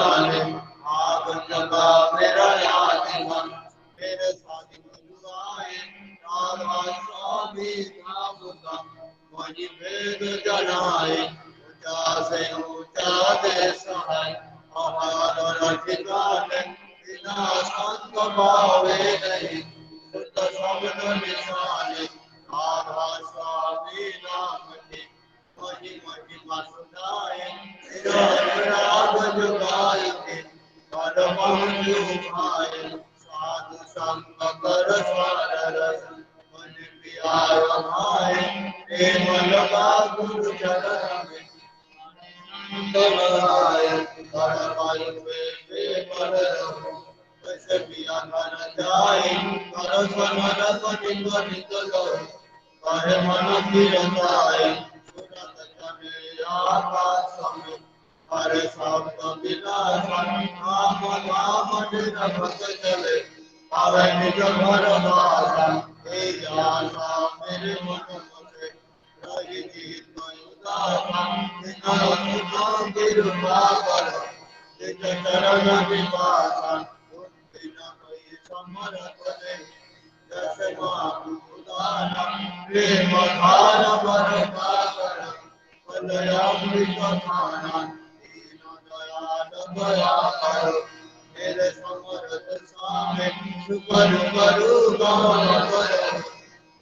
वाले आग जगा मेरा यातिमा मेरे साथी बुझवाए राधा स्वामी धामुका मणि भेद जनाए ऊंचा से ऊंचा देश है हमारा ठिकाने बिना संत पावे नहीं शुद्ध शब्द निशाने राधा स्वामी नाम की मणि महिमा सुनाए राग जुगाए कर पहुँचु भाई साधु संग कर स्वर रस मन पियाय भाई प्रेम लगा गुरु चरण में बनाए कर पाई वे पर रहो वैसे पिया कर जाए कर समर पति नित लो कहे मन की रताए सुरत चले आकाश में हरे सब विलासन नाम नाम निरभत चले पावे निज घर वासा हे आशा मेरे मन में रही जीत उदासा निन कृपा कर निज चरण विपासा बिना कोई समरथ नहीं जैसे मातु उदाना प्रेम धार बर पाकर दयामृत खाना दीन दयाल दया करो मेरे समरथ सामे सुकर करो गान करो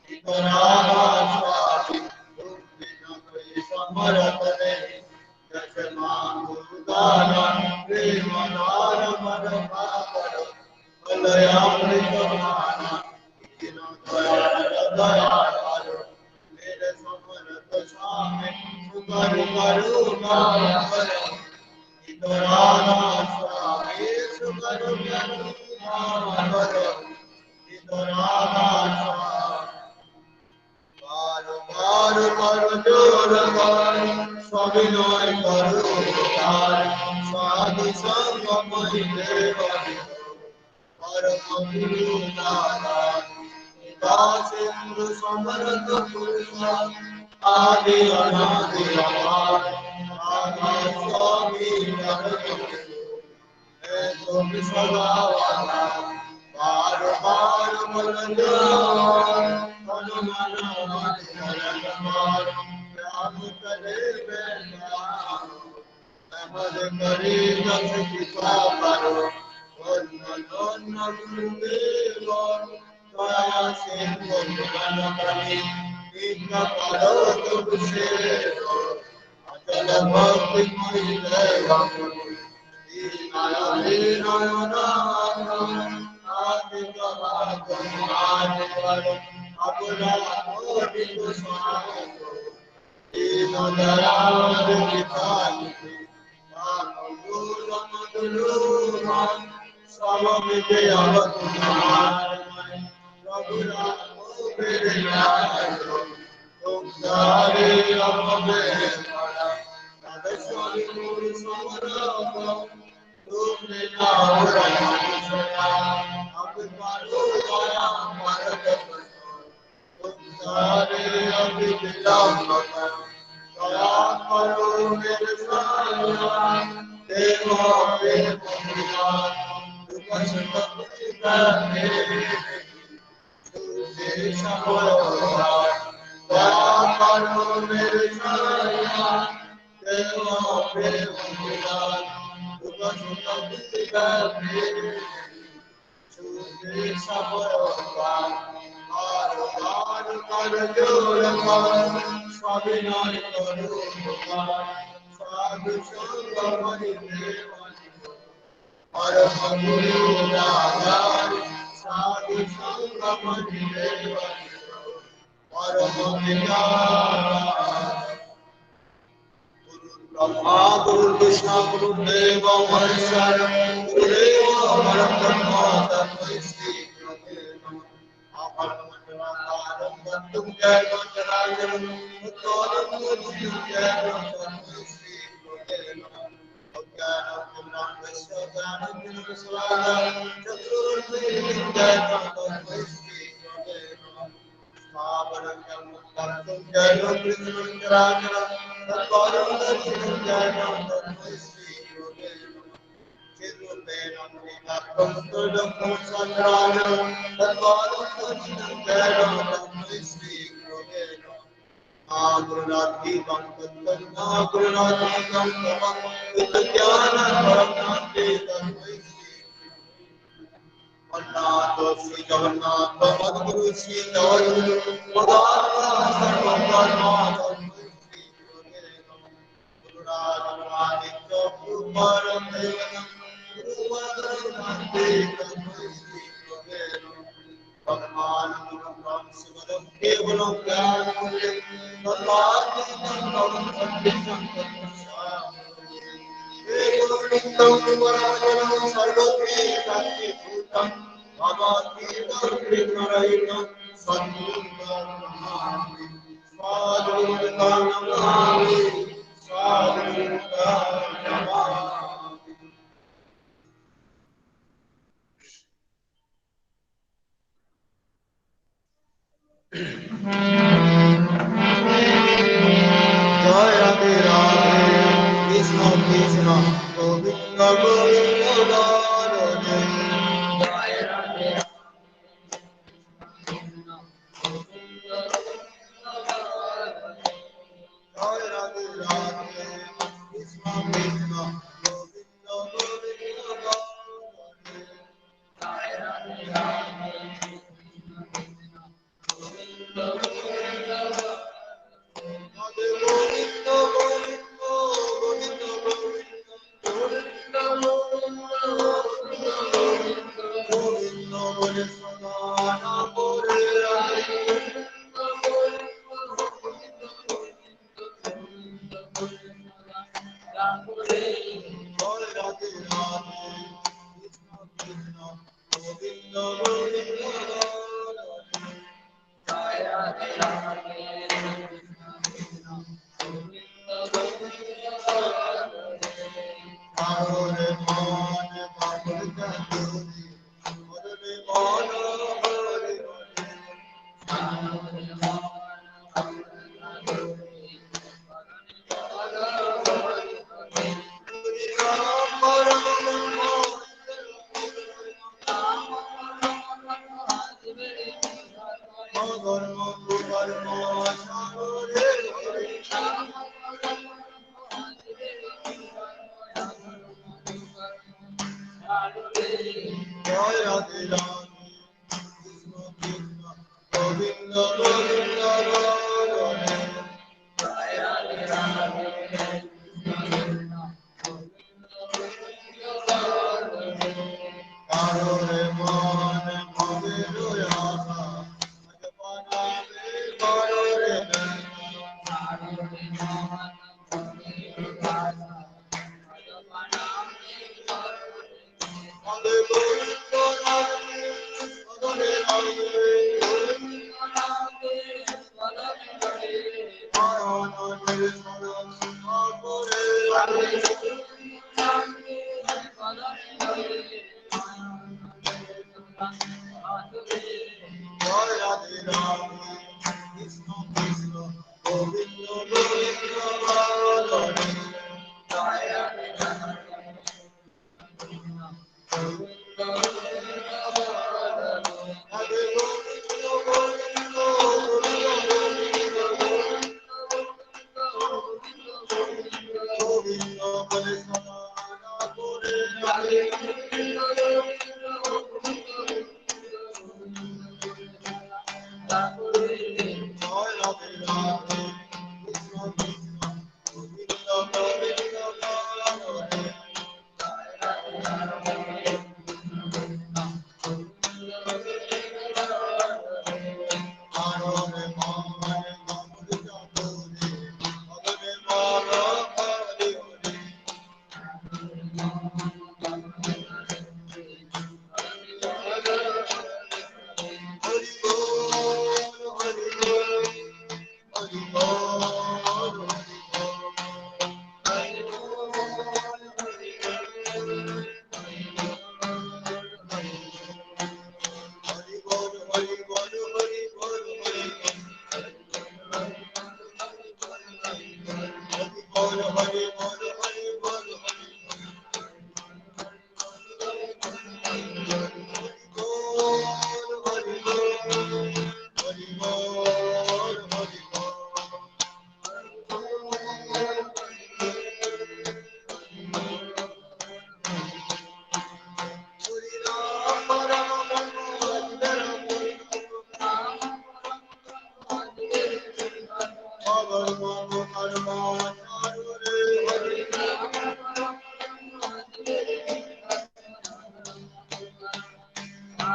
इतराना स्वामी तुम बिना कोई समरथ नहीं जैसे मांगो दाना प्रेम धार बर पाकर दयामृत खाना दीन दयाल दया करो मेरे समरथ सामे सुकर करुणा करो इतराना स्वामी सुकर करुणा करो इतराना स्वामी बार बार कर जोर कर सविनय करो उद्धार साधु संग महि परम गुरु नारायण दासेन्द्र समरथ पुरुष आदि अनादि अपार राधा स्वामी तुम सदा वाला बार बार मन हनुमान राम करे अमर करे दस कृपा करो गुरुदेव दया सिंधु मन करी इतना करो तुमसे अचल भक्ति ब्रह्मा गुरु विष्णु गुरुदेव महेश्वर गुरुदेव परब्रह्म तस्मै श्री गुरवे नमः आपनमंगलाकारं वन्दं जय मंगलायं उत्तरं गुरुं जय तस्मै श्री गुरवे नमः अज्ञानतिमिरान्धस्य ज्ञानञ्जनविश्राणं चतुर्विधं जय तस्मै श्री गुरवे नमः स्थावरं कर्तुं जय कृष्णचराचरं तत्परं दर्शितं जय तस्मै श्री गुरवे नमः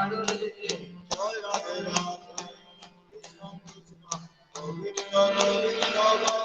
Jai Radhe Radhe, Krishna Krishna, Govinda Govinda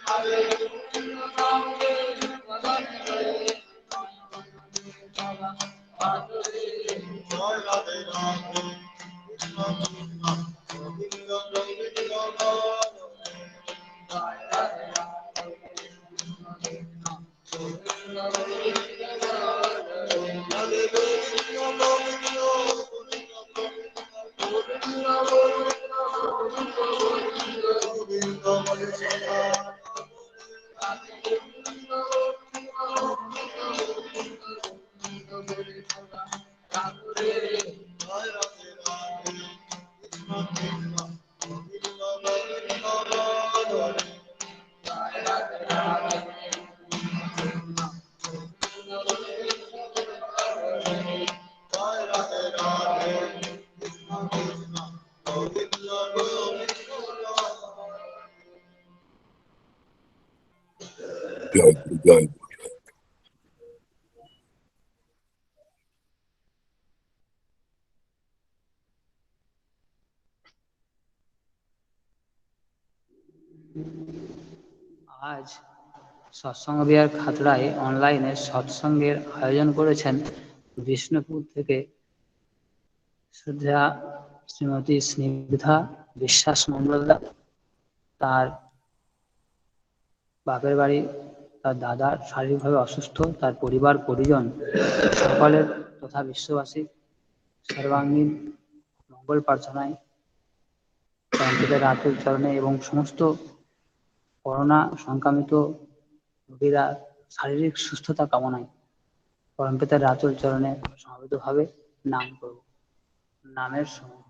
Hare. জয় গুরু, জয় গুরু। আজ সৎসঙ্গ বিহার খাতড়ায় অনলাইনে সৎসঙ্গের আয়োজন করেছেন বিষ্ণুপুর থেকে শ্রদ্ধা শ্রীমতী স্নিগ্ধা বিশ্বাস মণ্ডলদা। তার বাপের বাড়ি, তার দাদা শারীরিকভাবে অসুস্থ, তার পরিবার পরিজন সকলের তথা বিশ্ববাসীর সর্বাঙ্গীন মঙ্গল প্রার্থনায় পরমপিতার আতুল চরণে এবং সমস্ত করোনা সংক্রামিত রোগীরা শারীরিক সুস্থতা কামনায় পরমপিতার আতুল চরণে সমবেতভাবে নাম করব। নামের সময়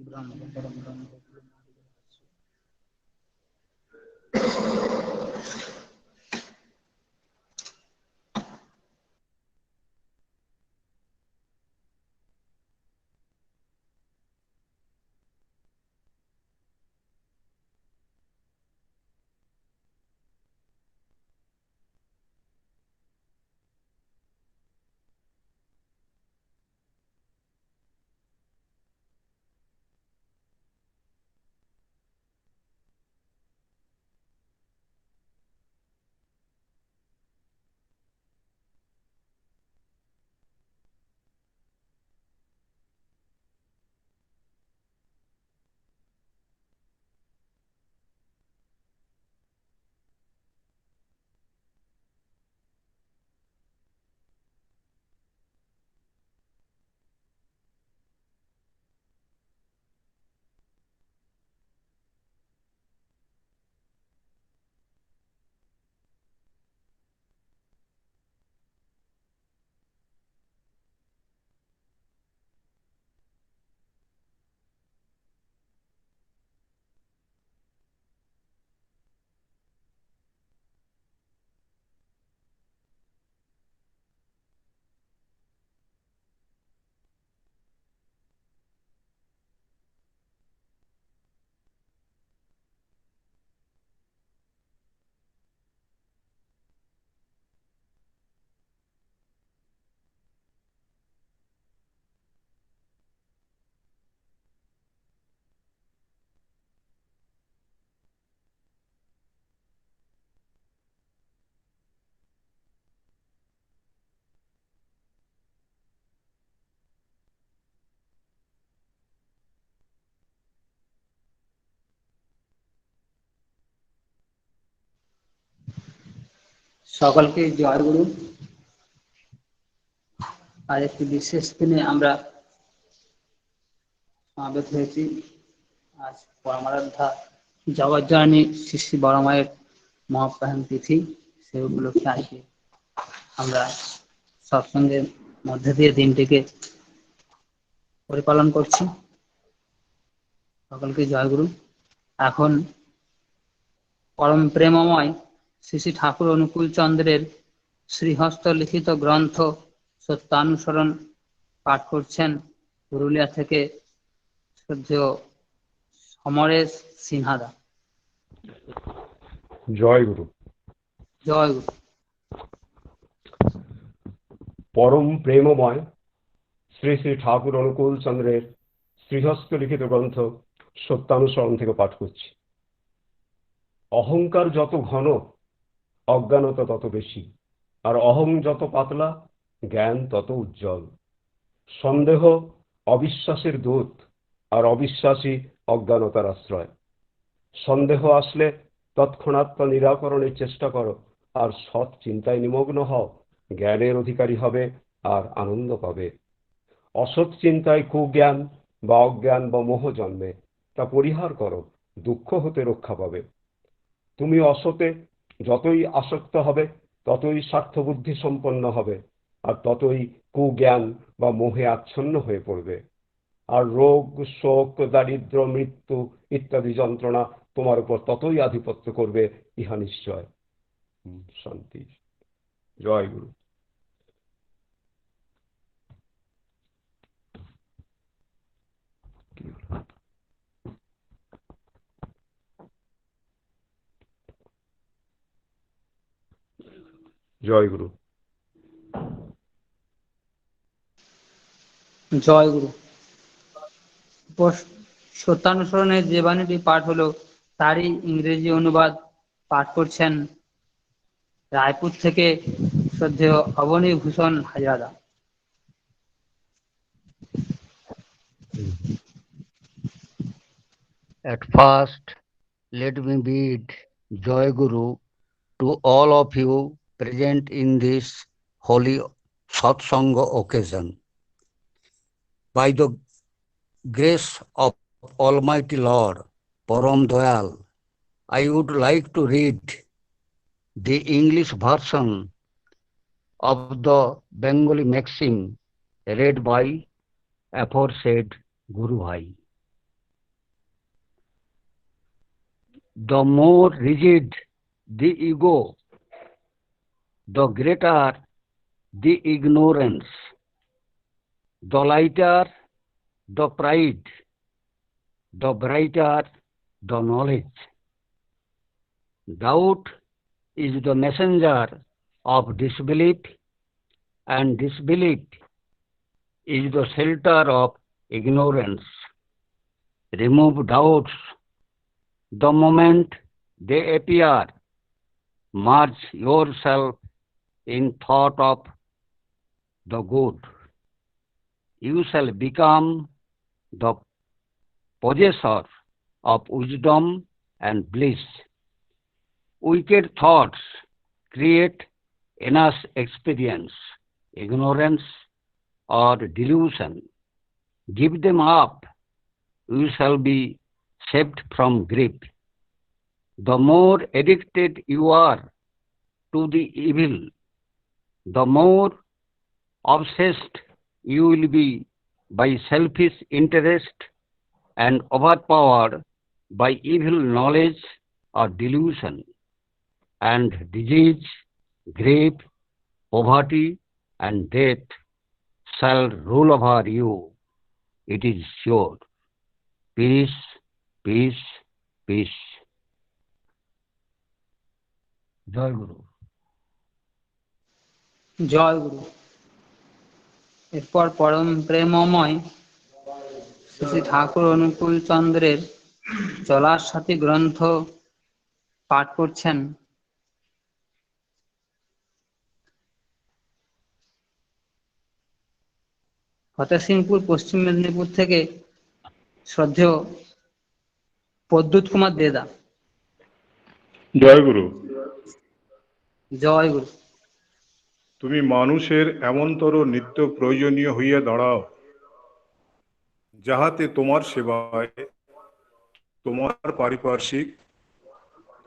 ব্রহ্ম পরম ব্রহ্ম। সকলকে জয় গুরু। আজ একটি বিশেষ দিনে আমরা সমাবেত হয়েছি। আজ পরমারাধ্যা জগৎজননী শ্রী শ্রী বড় মায়ের মহাপ্রয়াণ তিথি। সেই উপলক্ষে আজকে আমরা সৎসঙ্গের মধ্যে দিয়ে দিনটিকে পরিপালন করছি। সকলকে জয় গুরু। এখন পরম প্রেমময় শ্রী শ্রী ঠাকুর অনুকূল চন্দ্রের শ্রীহস্ত লিখিত গ্রন্থ সত্যানুসরণ পাঠ করছেন পুরুলিয়া থেকে শ্রদ্ধেয় সমরেশ সিনহাদা। জয় গুরু। জয় গুরু। পরম প্রেমময় শ্রী শ্রী ঠাকুর অনুকূল চন্দ্রের শ্রীহস্ত লিখিত গ্রন্থ সত্যানুসরণ থেকে পাঠ করছি। অহংকার যত ঘন, অজ্ঞানতা তত বেশি, আর অহং যত পাতলা, জ্ঞান তত উজ্জ্বল। সন্দেহ অবিশ্বাসের দূত, আর অবিশ্বাসী অজ্ঞানতার আশ্রয়। সন্দেহ আসলে তৎক্ষণাৎ তা নিরাকরণের চেষ্টা করো, আর সৎ চিন্তায় নিমগ্ন হও, জ্ঞানের অধিকারী হবে আর আনন্দ পাবে। অসৎ চিন্তায় কুজ্ঞান বা অজ্ঞান বা মোহ জন্মে, তা পরিহার করো, দুঃখ হতে রক্ষা পাবে। তুমি অসতে যতই আসক্ত হবে, ততই স্বার্থবুদ্ধি সম্পন্ন হবে, আর ততই কুজ্ঞান বা মোহে আচ্ছন্ন হয়ে পড়বে। আর রোগ, শোক, দারিদ্র, মৃত্যু ইত্যাদি যন্ত্রণা তোমার উপর ততই আধিপত্য করবে, ইহা নিশ্চয়। শান্তি। জয় গুরু। জয় গুরু। জয় গুরু। সত্যানুসরণের যে বাণীটি পাঠ হলো তারই ইংরেজি অনুবাদ পাঠ করছেন রায়পুর থেকে শ্রদ্ধেয় অবনী ভূষণ হাজরাদা। At first, let me bid Joy Guru to all of you present in this holy Satsanga occasion. By the grace of Almighty Lord, Param Dayal, I would like to read the English version of the Bengali maxim read by aforesaid Guru Bhai. The more rigid the ego, the greater the ignorance. The lighter the pride, the brighter the knowledge. Doubt is the messenger of disbelief, and disbelief is the shelter of ignorance. Remove doubts the moment they appear. Merge yourself in thought of the good. You shall become the possessor of wisdom and bliss. Wicked thoughts create enough experience, ignorance, or delusion. Give them up. You shall be saved from grief. The more addicted you are to the evil, the more obsessed you will be by selfish interest and overpowered by evil knowledge or delusion, and disease, grief, poverty, and death shall rule over you. It is sure. Peace, peace, peace. জয় গুরু। জয় গুরু। এরপর পরম প্রেমময় শ্রী ঠাকুর অনুকূল চন্দ্রের চলার সাথী গ্রন্থ পাঠ করছেন ফতেহসিংপুর, পশ্চিম মেদিনীপুর থেকে শ্রদ্ধেয় প্রদ্যুৎ কুমার দেদা। জয় গুরু। জয় গুরু। তুমি মানুষের এমনতর নিত্য প্রয়োজনীয় হইয়া দাঁড়াও, যাহাতে তোমার সেবায় তোমার পারিপার্শ্বিক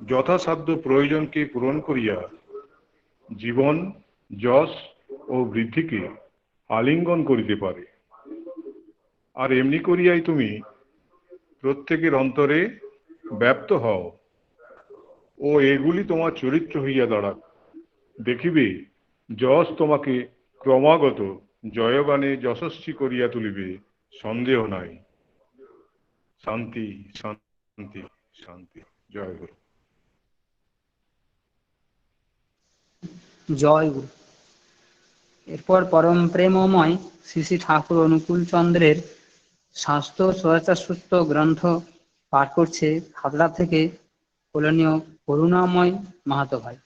যথাসাধ্য প্রয়োজনকে পূরণ করিয়া জীবন, যশ ও বৃদ্ধিকে আলিঙ্গন করিতে পারে। আর এমনি করিয়াই তুমি প্রত্যেকের অন্তরে ব্যাপ্ত হও ও এগুলি তোমার চরিত্র হইয়া দাঁড়াক। দেখিবে যশ তোমাকে ক্রমাগত জয়গানে যশস্বী করিয়া তুলিবে, সন্দেহ নাই। শান্তি, শান্তি, শান্তি। জয় গুরু। জয় গুরু। এরপর পরম প্রেমময় শ্রী শ্রী ঠাকুর অনুকূল চন্দ্রের স্বাস্থ্য সহায়তা সূত্র গ্রন্থ পাঠ করছে হাবড়া থেকে কল্যাণীয় করুণাময় মাহাতো ভাই।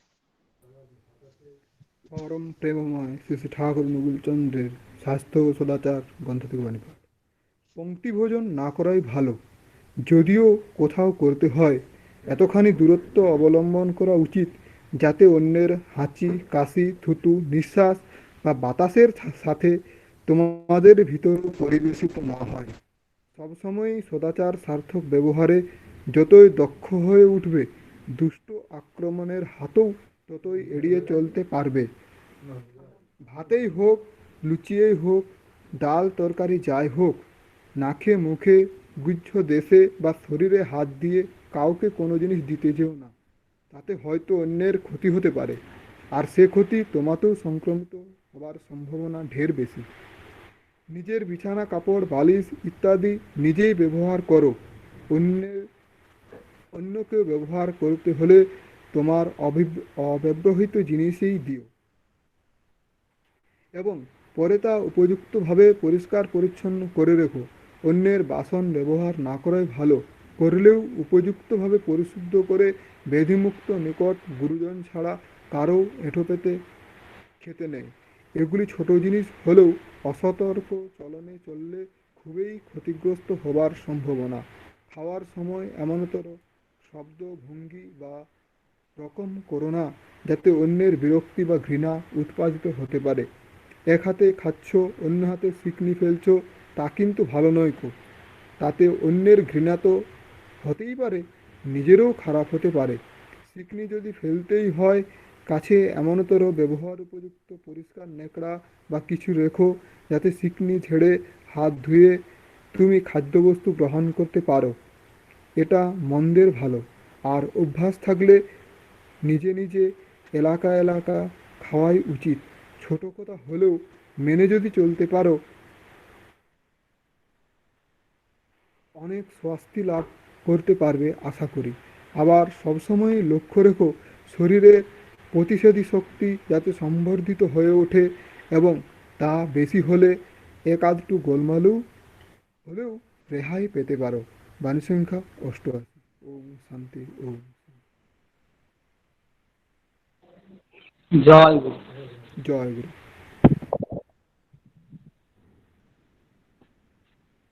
পরম প্রেমময় শ্রী শ্রী ঠাকুর অনুকূল চন্দ্রের স্বাস্থ্য ও সদাচার গ্রন্থ থেকে বাণী পাঠ। পঙ্ক্তি ভোজন না করাই ভালো, যদিও কোথাও করতে হয় এতখানি দূরত্ব অবলম্বন করা উচিত যাতে অন্যের হাঁচি, কাশি, থুতু, নিঃশ্বাস বা বাতাসের সাথে তোমাদের ভিতর পরিবেশিত না হয়। সবসময়ই সদাচার সার্থক ব্যবহারে যতই দক্ষ হয়ে উঠবে, দুষ্ট আক্রমণের হাতও ততই এড়িয়ে চলতে পারবে। ভাতেই হোক, লুচিয়েই হোক, ডাল তরকারি যাই হোক, নাকে মুখে, গুহ্য দেশে বা শরীরে হাত দিয়ে কাউকে কোনো জিনিস দিতে যেও না। তাতে হয়তো অন্যের ক্ষতি হতে পারে, আর সে ক্ষতি তোমাতেও সংক্রমিত হবার সম্ভাবনা ঢের বেশি। নিজের বিছানা, কাপড়, বালিশ ইত্যাদি নিজেই ব্যবহার করো। অন্যকেও ব্যবহার করতে হলে তোমার অব্যবহৃত জিনিসই দিও এবং পরে তা উপযুক্তভাবে পরিষ্কার পরিচ্ছন্ন করে রেখো। অন্যের বাসন ব্যবহার না করাই ভালো, করলেও উপযুক্তভাবে পরিশুদ্ধ করে ব্যাধিমুক্ত নিকট গুরুজন ছাড়া কারও এঁঠো পেতে খেতে নেই। এগুলি ছোট জিনিস হলেও অসতর্ক চলনে চললে খুবই ক্ষতিগ্রস্ত হবার সম্ভাবনা। খাওয়ার সময় এমনতর শব্দ, ভঙ্গি বা রকম করো না যাতে অন্যের বিরক্তি বা ঘৃণা উৎপাদিত হতে পারে। এক হাতে খাচ্ছ, অন্য হাতে সিকনি ফেলছো, তা কিন্তু ভালো নয় কো। তাতে অন্যের ঘৃণা তো হতেই পারে, নিজেরও খারাপ হতে পারে। সিকনি যদি ফেলতেই হয়, কাছে এমনতর ব্যবহার উপযুক্ত পরিষ্কার ন্যাকড়া বা কিছু রেখো যাতে সিকনি ঝেড়ে হাত ধুয়ে তুমি খাদ্যবস্তু গ্রহণ করতে পারো। এটা মন্দের ভালো। আর অভ্যাস থাকলে নিজে নিজে এলাকা এলাকা খাওয়াই উচিত। ছোট কথা হলেও মেনে যদি চলতে পারো অনেক স্বস্তি লাভ করতে পারবে আশা করি। আবার সবসময় লক্ষ্য রেখো শরীরের প্রতিষেধী শক্তি যাতে সংবর্ধিত হয়ে ওঠে, এবং তা বেশি হলে এক আধটু গোলমালও হলেও রেহাই পেতে পারো। বাণী সংখ্যা 88। ওম শান্তি ওম। জয় গুরু। জয় গুরু।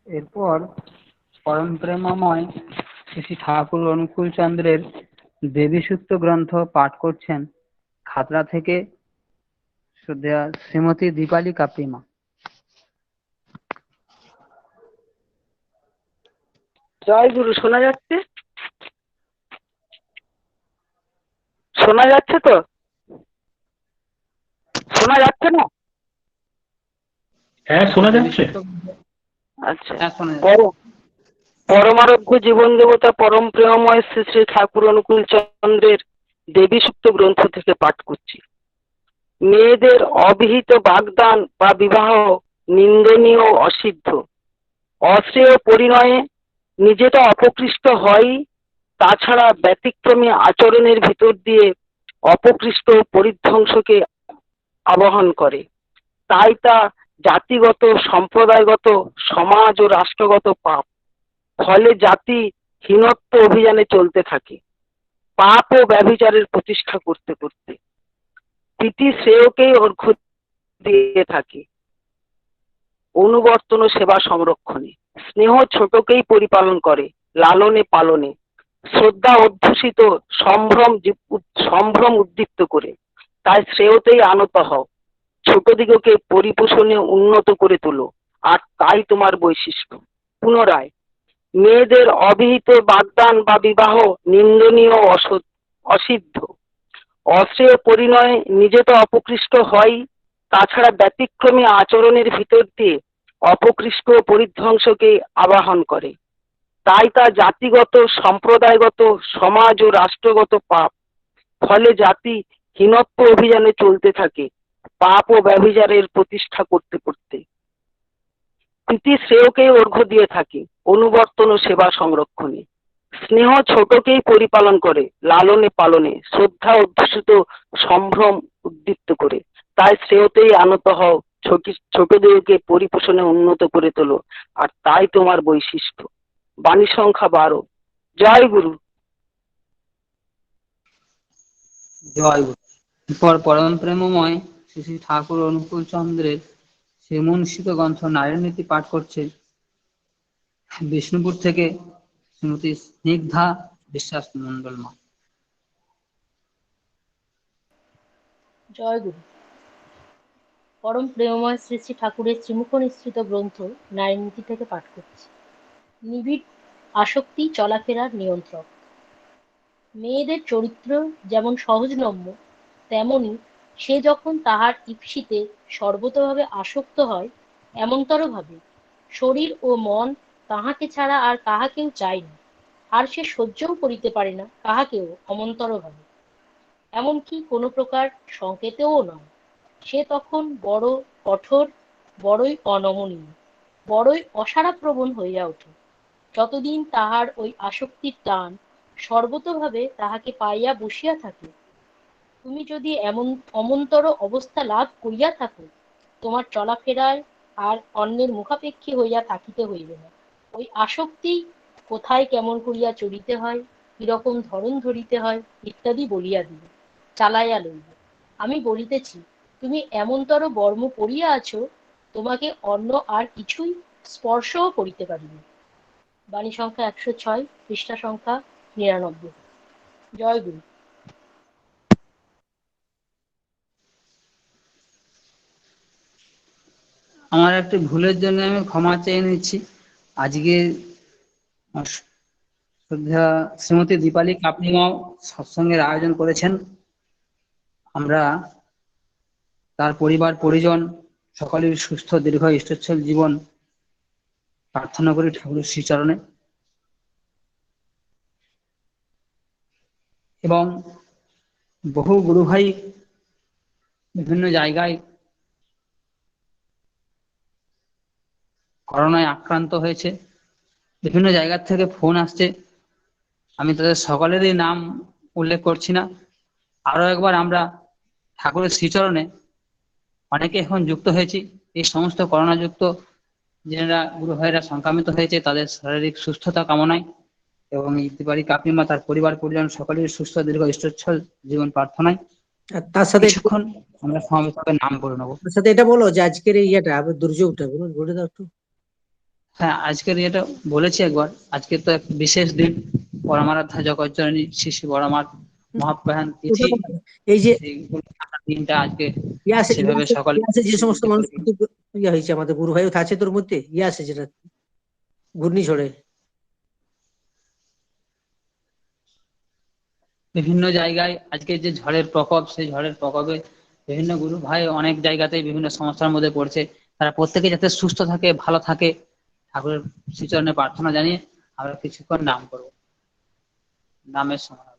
এরপর পরম প্রেমময় শ্রী শ্রী ঠাকুর অনুকূল চন্দ্রের দেবী সূত্র গ্রন্থ পাঠ করছেন খাতড়া থেকে শ্রদ্ধেয়া শ্রীমতী দীপালি কাপ্রিমা। জয় গুরু। শোনা যাচ্ছে? শোনা যাচ্ছে তো? শোনা যাচ্ছে না? হ্যাঁ, শোনা যাচ্ছে। আচ্ছা। হ্যাঁ, শোনা যাচ্ছে। পরমারোগ্য জীবন দেবতা পরম প্রেমময় শ্রী শ্রী ঠাকুর অনুকূল চন্দ্রের দেবী সূক্ত গ্রন্থ থেকে পাঠ করছি। মেয়েদের অবিহিত বাগদান বা বিবাহ নিন্দনীয় ও অসিদ্ধ। অশ্রেয় পরিণয়ে নিজেটা অপকৃষ্ট হয়, তাছাড়া ব্যতিক্রমী আচরণের ভিতর দিয়ে অপকৃষ্ট পরিধ্বংসকে আবাহন করে। তাই তা জাতিগত, সম্প্রদায়গত, সমাজ ও রাষ্ট্রগত পাপ। ফলে জাতি হীনত্ব অভিযানে চলতে থাকে, পাপ ও ব্যভিচারের প্রতিষ্ঠা করতে করতে। প্রীতি শ্রেয়কেই অর্ঘ্য দিয়ে থাকে অনুবর্তন ও সেবা সংরক্ষণে। স্নেহ ছোটকেই পরিপালন করে লালনে পালনে। শ্রদ্ধা অধ্যুষিত সম্ভ্রম উদ্দীপ্ত করে। তাই শ্রেয়তেই আনত হও, ছোট দিগকে পরিপোষণে উন্নত করে তোলো, আর তাই তোমার বৈশিষ্ট্য। পুনরায়, মেয়েদের অবিহিত বাগদান বা বিবাহ নিন্দনীয় অসিদ্ধ। অশ্রেয় পরিণয়ে নিজে তো অপকৃষ্ট হয়, তাছাড়া ব্যতিক্রমী আচরণের ভিতর দিয়ে অপকৃষ্ট পরিধ্বংসকে আবাহন করে। তাই তা জাতিগত, সম্প্রদায়গত, সমাজ ও রাষ্ট্রগত পাপ। ফলে জাতি হীনত্ব অভিযানে চলতে থাকে, পাপ ও ব্যভিচারের প্রতিষ্ঠা করতে করতে। প্রীতি শ্রেয়কেই অর্ঘ্য দিয়ে থাকে অনুবর্তন ও সেবা সংরক্ষণে। স্নেহ ছোটকেই পরিপালন করে লালনে পালনে। শ্রদ্ধা অধ্যুষিত সম্ভ্রম উদ্দীপ্ত করে। তাই শ্রেয়তেই আনত হও, ছোটদেরকে পরিপোষণে উন্নত করে তোলো, আর তাই তোমার বৈশিষ্ট্য। বাণী সংখ্যা 12। জয় গুরু। জয় গুরু। এরপর পরম প্রেমময় শ্রী শ্রী ঠাকুর অনুকূল চন্দ্রের শ্রীমুনসিত গ্রন্থ নারীর নীতি পাঠ করছে বিষ্ণুপুর থেকে শ্রীমতী স্নিগ্ধা বিশ্বাস মন্ডল মা। জয় গুরু। পরম প্রেমময় শ্রী শ্রী ঠাকুরের শ্রীমুখ নিঃসৃত গ্রন্থ নারী নীতি থেকে পাঠ করছি। নিবিড় আসক্তি চলাফেরার নিয়ন্ত্রক। মেয়েদের চরিত্র যেমন সহজলম্য, তেমনি সে যখন তাহার ঈপ্সিতে সর্বতভাবে আসক্ত হয়, এমনতরভাবে শরীর ও মন তাহাকে ছাড়া আর কাহাকেও চায় না, আর সে সহ্যও করিতে পারে না কাহাকেও অমন্তরভাবে, এমনকি কোনো প্রকার সংকেতেও নয়। সে তখন বড় কঠোর, বড়ই অনমনীয়, বড়ই অসাড়াপ্রবণ হইয়া ওঠে। যতদিন তাহার ওই আসক্তির টান সর্বতোভাবে তাহাকে পাইয়া বসিয়া থাকে। তুমি যদি এমন অমন্তর অবস্থা লাভ করিয়া থাকো, তোমার চলাফেরায় আর অন্যের মুখাপেক্ষী হইয়া থাকিতে হইবে না। ওই আসক্তি কোথায় কেমন করিয়া চলিতে হয়, কিরকম ধরন ধরিতে হয় ইত্যাদি বলিয়া দিবে, চালাইয়া লইবে। আমি বলিতেছি, তুমি এমনতর বর্ম পড়িয়া আছো, তোমাকে অন্য আর কিছুই স্পর্শও করিতে পারিবে। বাণী সংখ্যা 106, পৃষ্ঠা সংখ্যা 99। জয় গুরু। আমার একটি ভুলের জন্য আমি ক্ষমা চেয়ে নিচ্ছি। আজকে শ্রদ্ধা শ্রীমতী দীপালি কাপ্রিমাও সৎসঙ্গের আয়োজন করেছেন। আমরা তার পরিবার পরিজন সকলের সুস্থ দীর্ঘ ইষ্টচ্ছল জীবন প্রার্থনা করি ঠাকুরের শ্রীচরণে। এবং বহু গুরু ভাই বিভিন্ন জায়গায় করোনায় আক্রান্ত হয়েছে। বিভিন্ন জায়গা থেকে ফোন আসছে, আমি তাদের সকলেরই নাম উল্লেখ করছি না। আরো একবার আমরা ঠাকুরের শ্রীচরণে অনেকে এখন যুক্ত হয়েছি। এই সমস্ত করোনাযুক্ত যারা গুরু ভাইরা সংক্রামিত হয়েছে তাদের শারীরিক সুস্থতা কামনায় এবং ইতিবাড়ি কাকিমা তার পরিবার পরিজন সকলের সুস্থ দীর্ঘ ইষ্টচ্ছল জীবন প্রার্থনায় আর তার সাথে কিছুক্ষণ আমরা সমাবেশভাবে নাম বলে নেবো। তার সাথে এটা বলো যে আজকের এই ইয়েটা আবার দুর্যোগটা বলুন, বলে দাও একটু। হ্যাঁ, আজকের এটা বলেছি একবার। আজকে তো এক বিশেষ দিন, পরমারাধ্যা জগৎজননী শ্রী শ্রী বড়মার মহাপ্রয়াণ তিথি। এই যে সেই দিনটা আজকে ইয়াসে সেভাবে সকলে যে সমস্ত মানুষ ইয়ে হয়েছে, আমাদের গুরু ভাইও আছে তোর মধ্যে, ইয়াসে যেটা ঘূর্ণিঝড়ে বিভিন্ন জায়গায় আজকে যে ঝড়ের প্রকোপ, সেই ঝড়ের প্রকোপে বিভিন্ন গুরু ভাই অনেক জায়গাতেই বিভিন্ন সমস্যার মধ্যে পড়ছে। তারা প্রত্যেকে যাতে সুস্থ থাকে, ভালো থাকে, ঠাকুরের শ্রীচরণে প্রার্থনা জানিয়ে আমরা কিছুক্ষণ নাম করব। নামের সময়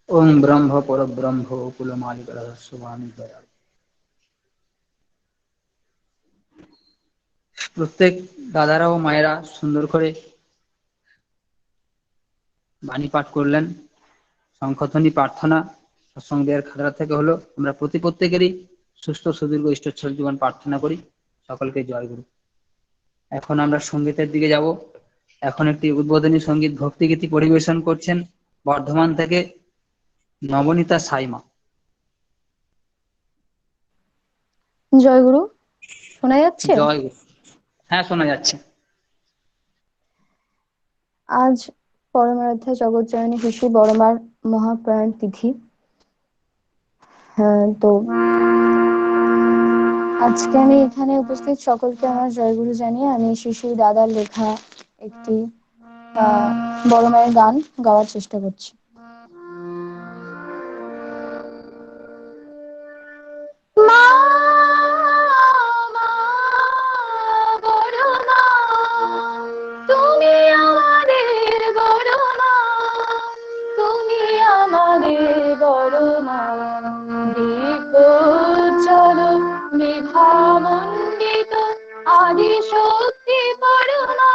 ওম ব্রহ্ম পরব্রহ্ম কুলমালিক রহস্যবাণী দয়াল। প্রত্যেক দাদারা ও মায়েরা সুন্দর করে বাণী পাঠ করলেন। শঙ্খধ্বনি প্রার্থনা সৎসঙ্গের খাতড়া থেকে হলো। আমরা প্রত্যেকেরই সুস্থ সুদীর্ঘ ইষ্টচ্ছল জীবন প্রার্থনা করি। সকলকে জয় গুরু। এখন আমরা সঙ্গীতের দিকে যাব। এখন একটি উদ্বোধনী সঙ্গীত ভক্তিগীতি পরিবেশন করছেন বর্ধমান থেকে নবনীতা সাইমা। জয় গুরু, শোনা যাচ্ছে? জয় গুরু। হ্যাঁ, শোনা যাচ্ছে। আজ পরমারাধ্যা জগৎজননী শ্রী শ্রী বড়মার মহাপ্রয়াণ তিথি। তো আজকে আমি এখানে উপস্থিত সকলকে আমার জয়গুরু জানিয়ে আমি শ্রী শ্রী দাদার লেখা একটি বড়মায়ের গান গাওয়ার চেষ্টা করছি। তুমি আমাদের বড় মা, তুমি আমাদের বড় মা, দিব্যোজ্জ্বল মেধামণ্ডিত আদি শক্তি পরমা।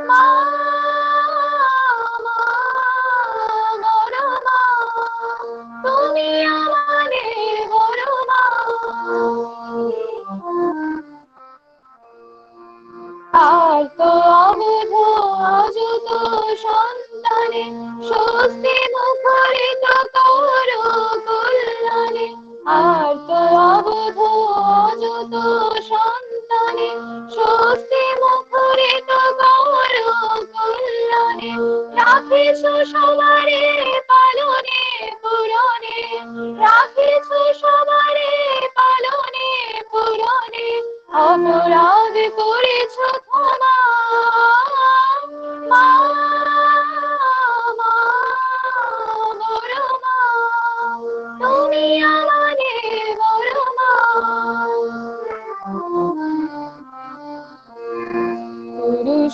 মা, মা, বড় মা, তুমি আমাদের বড় মা। আর তো অবধ অযুত সন্তানে স্বস্তি মুখরিত করো কল্যাণে। আর তো অবধ অযুত সন্তানে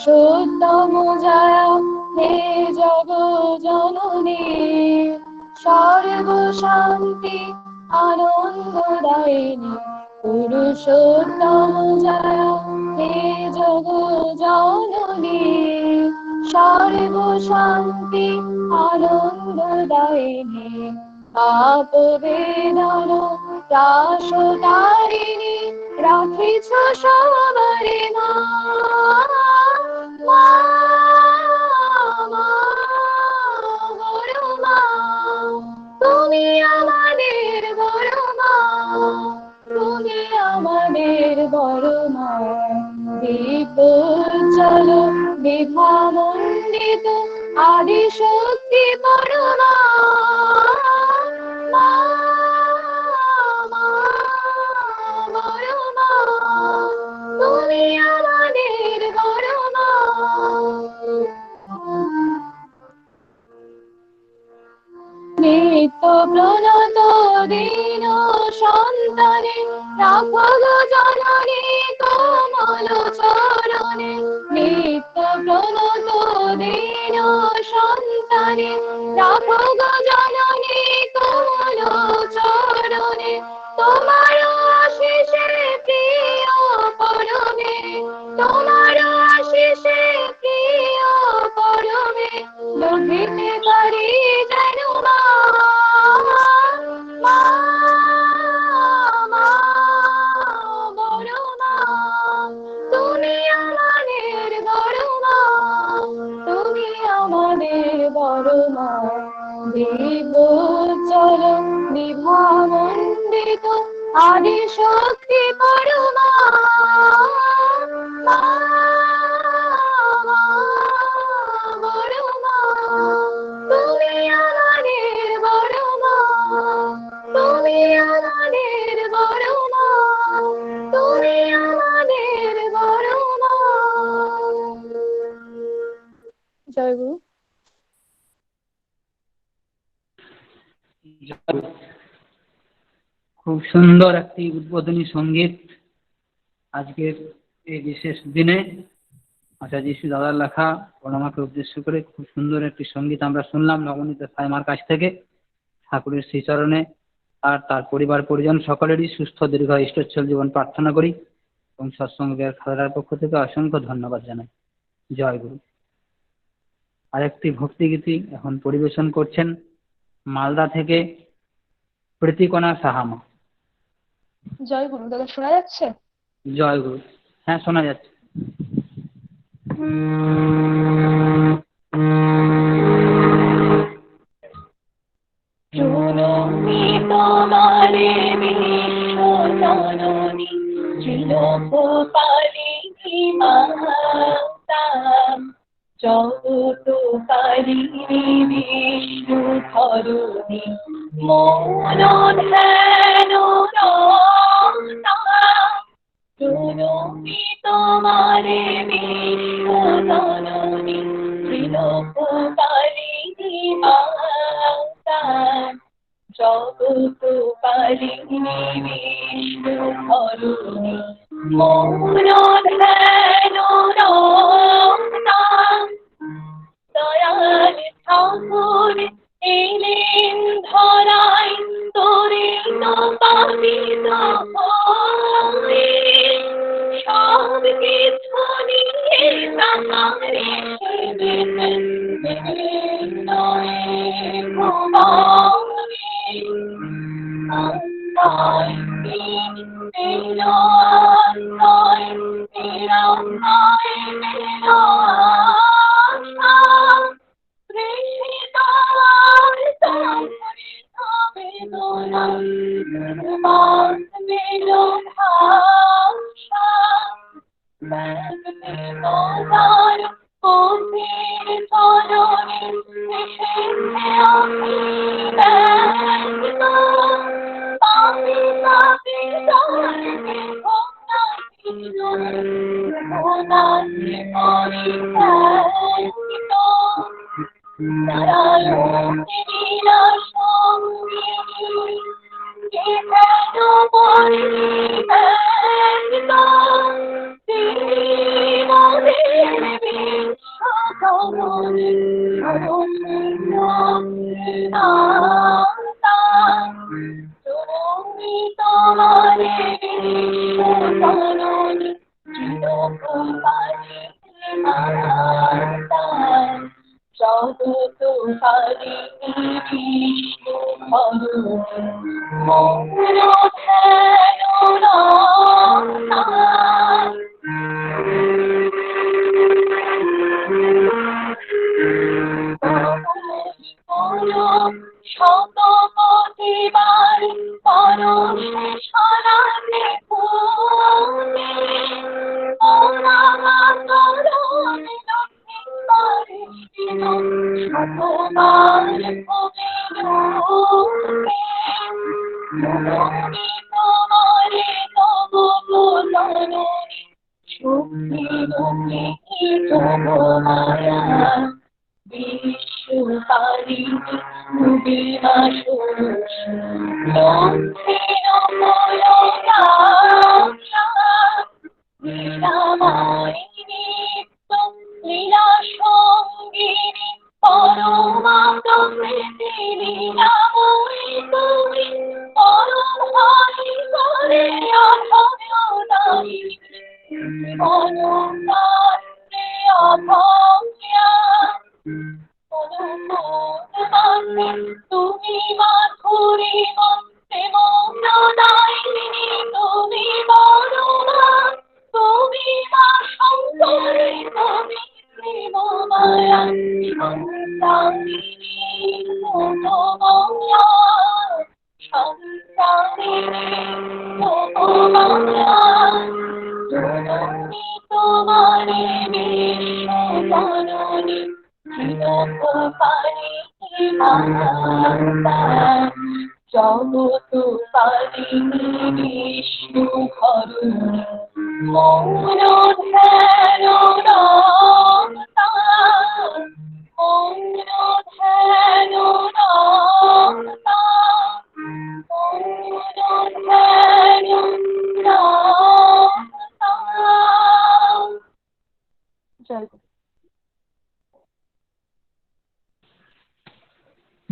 পুরুষোত্তম জয় হে জগজ্জননী সর্ব শান্তি আনন্দদায়িনী পুরুষোত্তম জয় হে জগজ্জননী সর্ব শান্তি আনন্দদায়িনী পাপ বেদন ত্রাসতারিণী রাখিছ সবারে মা মা মা বড় মা তুমি আমাদের বড় মা তুমি আমাদের বড় মা বিপুল বিভামণ্ডিত আদি শক্তি বড় মা মা মা বড় মা তুমি আমাদের বড় মা নিত্য প্রণত দীন সন্তানে রাখো গো জননী কমল চরণে নিত্য প্রণত দীন সন্তানে রাখো গো জননী কমল চরণে তোমার আশিসে প্রিয় পরমে তোমার আশিসে প্রিয় পরমে লভিতে পারি যেন মা মা মা বড় মা তুমি আমাদের বড় মা তুমি আমাদের বড় মা বিভূচল বিভামণ্ডিত আদি শক্তি বড় মা মা মা বড় মা তুমি আমাদের বড় মা তুমি আমাদের বড় মা তুমি আমাদের বড় মা জয় গুরু খুব সুন্দর একটি উদ্বোধনী সঙ্গীত আজকের এই বিশেষ দিনে আচার্য শ্রী দাদার লেখা প্রণামাকে উদ্দেশ্য করে খুব সুন্দর একটি সঙ্গীত আমরা শুনলাম নবনীত সাইমার কাছ থেকে। ঠাকুরের শ্রীচরণে আর তার পরিবার পরিজন সকলেরই সুস্থ দীর্ঘ ইষ্টচ্ছল জীবন প্রার্থনা করি এবং সৎসঙ্গের খাদার পক্ষ থেকে অসংখ্য ধন্যবাদ জানাই। জয় গুরু। আরেকটি ভক্তিগীতি এখন পরিবেশন করছেন মালদা থেকে প্রীতিকণা সাহামা। জয় গুরু। দাদা শোনা যাচ্ছে? জয় গুরু। হ্যাঁ শোনা যাচ্ছে। জননী তোমারে বিশ্ব জননী চিরকপালিনী মাতা জগৎকারিণী বিষ্ণু ধরণী মৌন ধ্যান রতা জননী তোমারে বিশ্ব জননী চিরকপালিনী মাতা জগৎকারিণী বিষ্ণু ধরণী মৌন ধ্যান রতা দয়াল ঠাকুর এলেন ধরায় তরিত পাবিত হয়ে সব কিছু নিয়ে তাহারে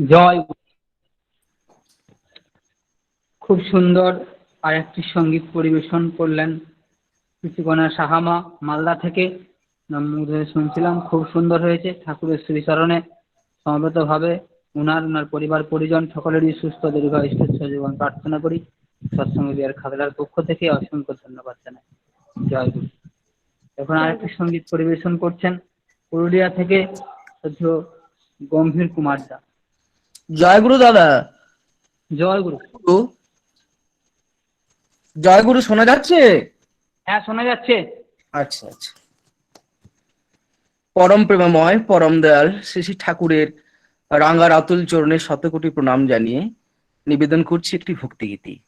জয় গুরু। খুব সুন্দর আর একটি সঙ্গীত পরিবেশন করলেন কৃষিকণা সাহামা মালদা থেকে। মুগ্ধ হয়ে শুনছিলাম, খুব সুন্দর হয়েছে। ঠাকুরের শ্রীচরণে সমবেত ভাবে ওনার পরিবার পরিজন সকলেরই সুস্থ দীর্ঘায়ু জীবন প্রার্থনা করি। সৎসঙ্গ বিহার খাগড়ার পক্ষ থেকে অসংখ্য ধন্যবাদ জানাই। জয় গুরু। এখন আরেকটি সঙ্গীত পরিবেশন করছেন পুরুলিয়া থেকে গম্ভীর কুমার দা। জয় গুরু দাদা। জয় গুরু। জয় গুরু, শোনা যাচ্ছে? হ্যাঁ, শোনা যাচ্ছে। আচ্ছা আচ্ছা। পরম প্রেমময় পরম দয়াল শ্রী শ্রী ঠাকুরের রাঙ্গার আতুল চরণে শতকোটি প্রণাম জানিয়ে নিবেদন করছি একটি ভক্তিগীতি।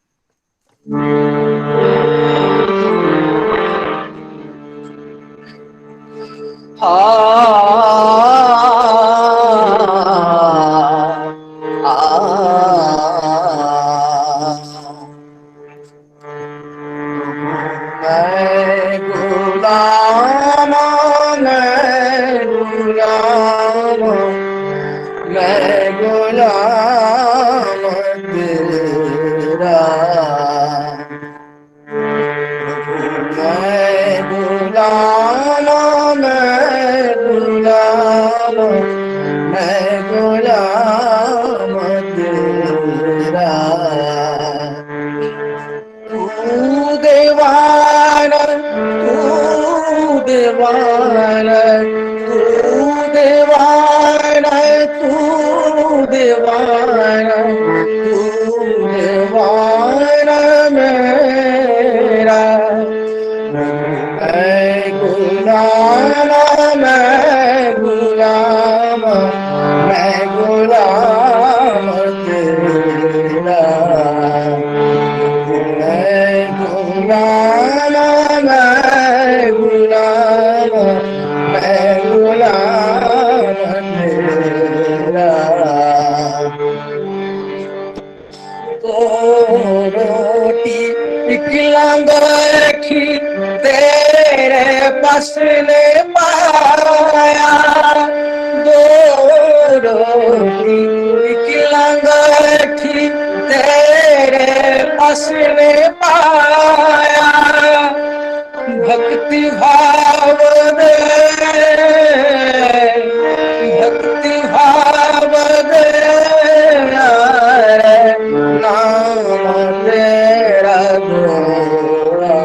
तेरे बस ने पाया की लंगठी तेरे पास में पाया, भक्ति भाव दे, भक्ति भाव दे नाम तेरा गोरा,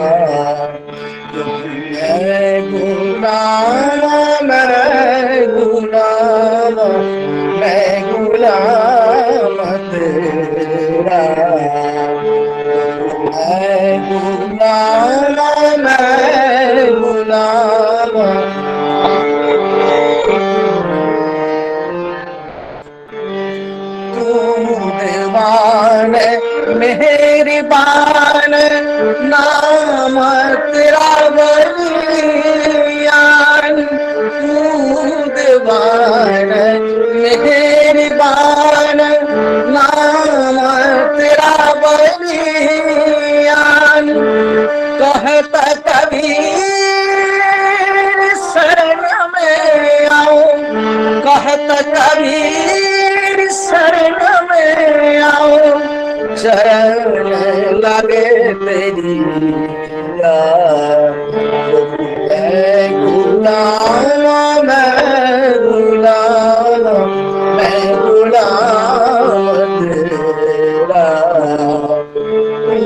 मैं गुलाम, मैं गुलाम, मैं गुलाम तेरा, मैं गुलाम, मैं गुलाम। तू दीवान मेहरबान, नाम तेरा बलियान, तू दीवान मेहरबान, नाम तेरा बलियान। कहता कबीर शरण में आऊं, कहता कबीर शरण में आऊं, शरण लगे तेरी मैं गुलाम, मैं गुलाम, मैं गुलाम तेरा। तू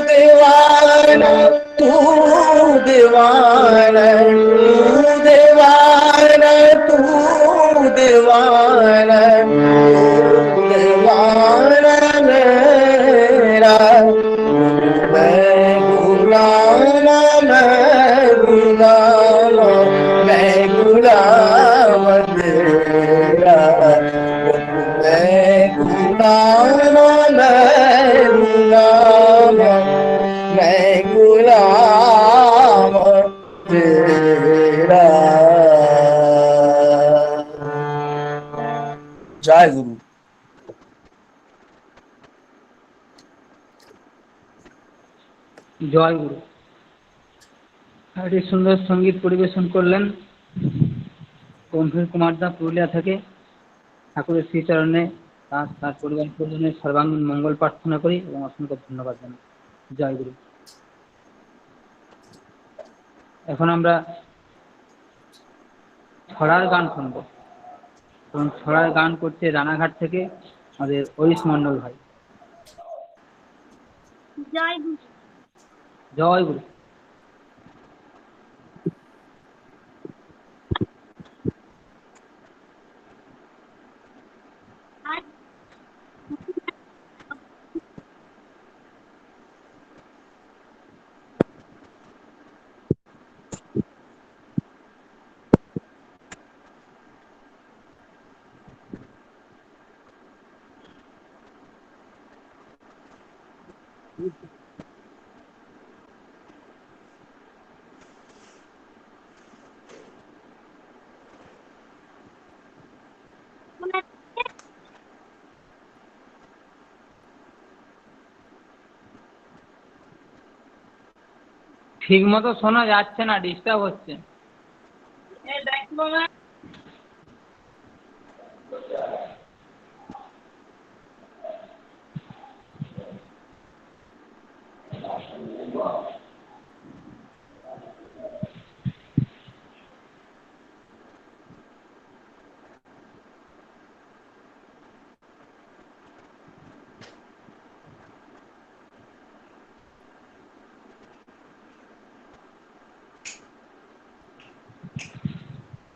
दीवान, तू दीवान, तू दीवान, तू दीवान, तू दीवान मेरा, मैं गुलाम, मैं गुलाम, मैं गुलाम तेरा, मैं गुलाम, मैं गुलाम, मैं गुलाम तेरा। जय गुरु। জয় গুরু। একটি সুন্দর সঙ্গীত পরিবেশন করলেন গম্ভীর কুমার দা পুরুলিয়া থেকে। ঠাকুরের শ্রীচরণে তার পরিবার পরিজনের সর্বাঙ্গীন মঙ্গল প্রার্থনা করি এবং অসংখ্য ধন্যবাদ জানাই। জয় গুরু। এখন আমরা ছড়ার গান শুনব এবং ছড়ার গান করছে রানাঘাট থেকে আমাদের হরিশ মন্ডল ভাই। জয় গুরু। জয় গুরু। ঠিক মতো শোনা যাচ্ছে না, ডিস্টার্ব হচ্ছে।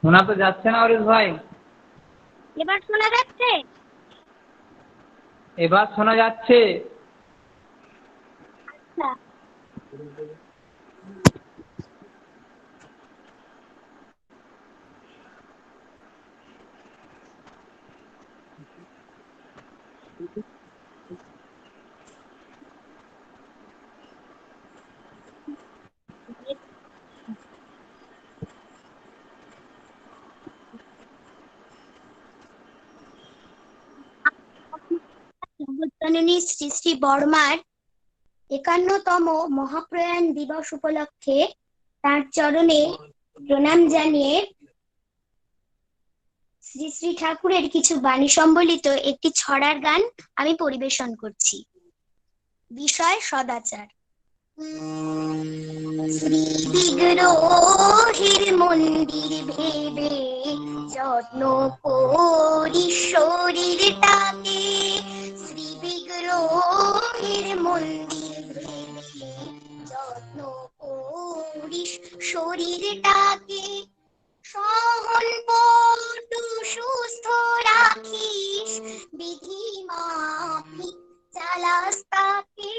শোনা তো যাচ্ছে না হরিশ ভাই। এবার শোনা যাচ্ছে? এবার শোনা যাচ্ছে। আচ্ছা। জগজ্জননী শ্রী শ্রী বর্মার ৫১তম মহাপ্রয়াণ দিবস উপলক্ষে তার চরণে প্রণাম জানিয়ে শ্রী শ্রী ঠাকুরের কিছু বাণী সম্বলিত একটি ছড়ার গান আমি পরিবেশন করছি। বিষয় সদাচার। শ্রী বিগ্রহের মন্দির ভেবে যত্ন করি শরীরটাকে, শ্রী বিগ্রহের মন্দির ভেবে যত্ন করি শরীরটাকে, সহন পটু সুস্থ রাখিস বিধি মাফিক চালাস তাকে,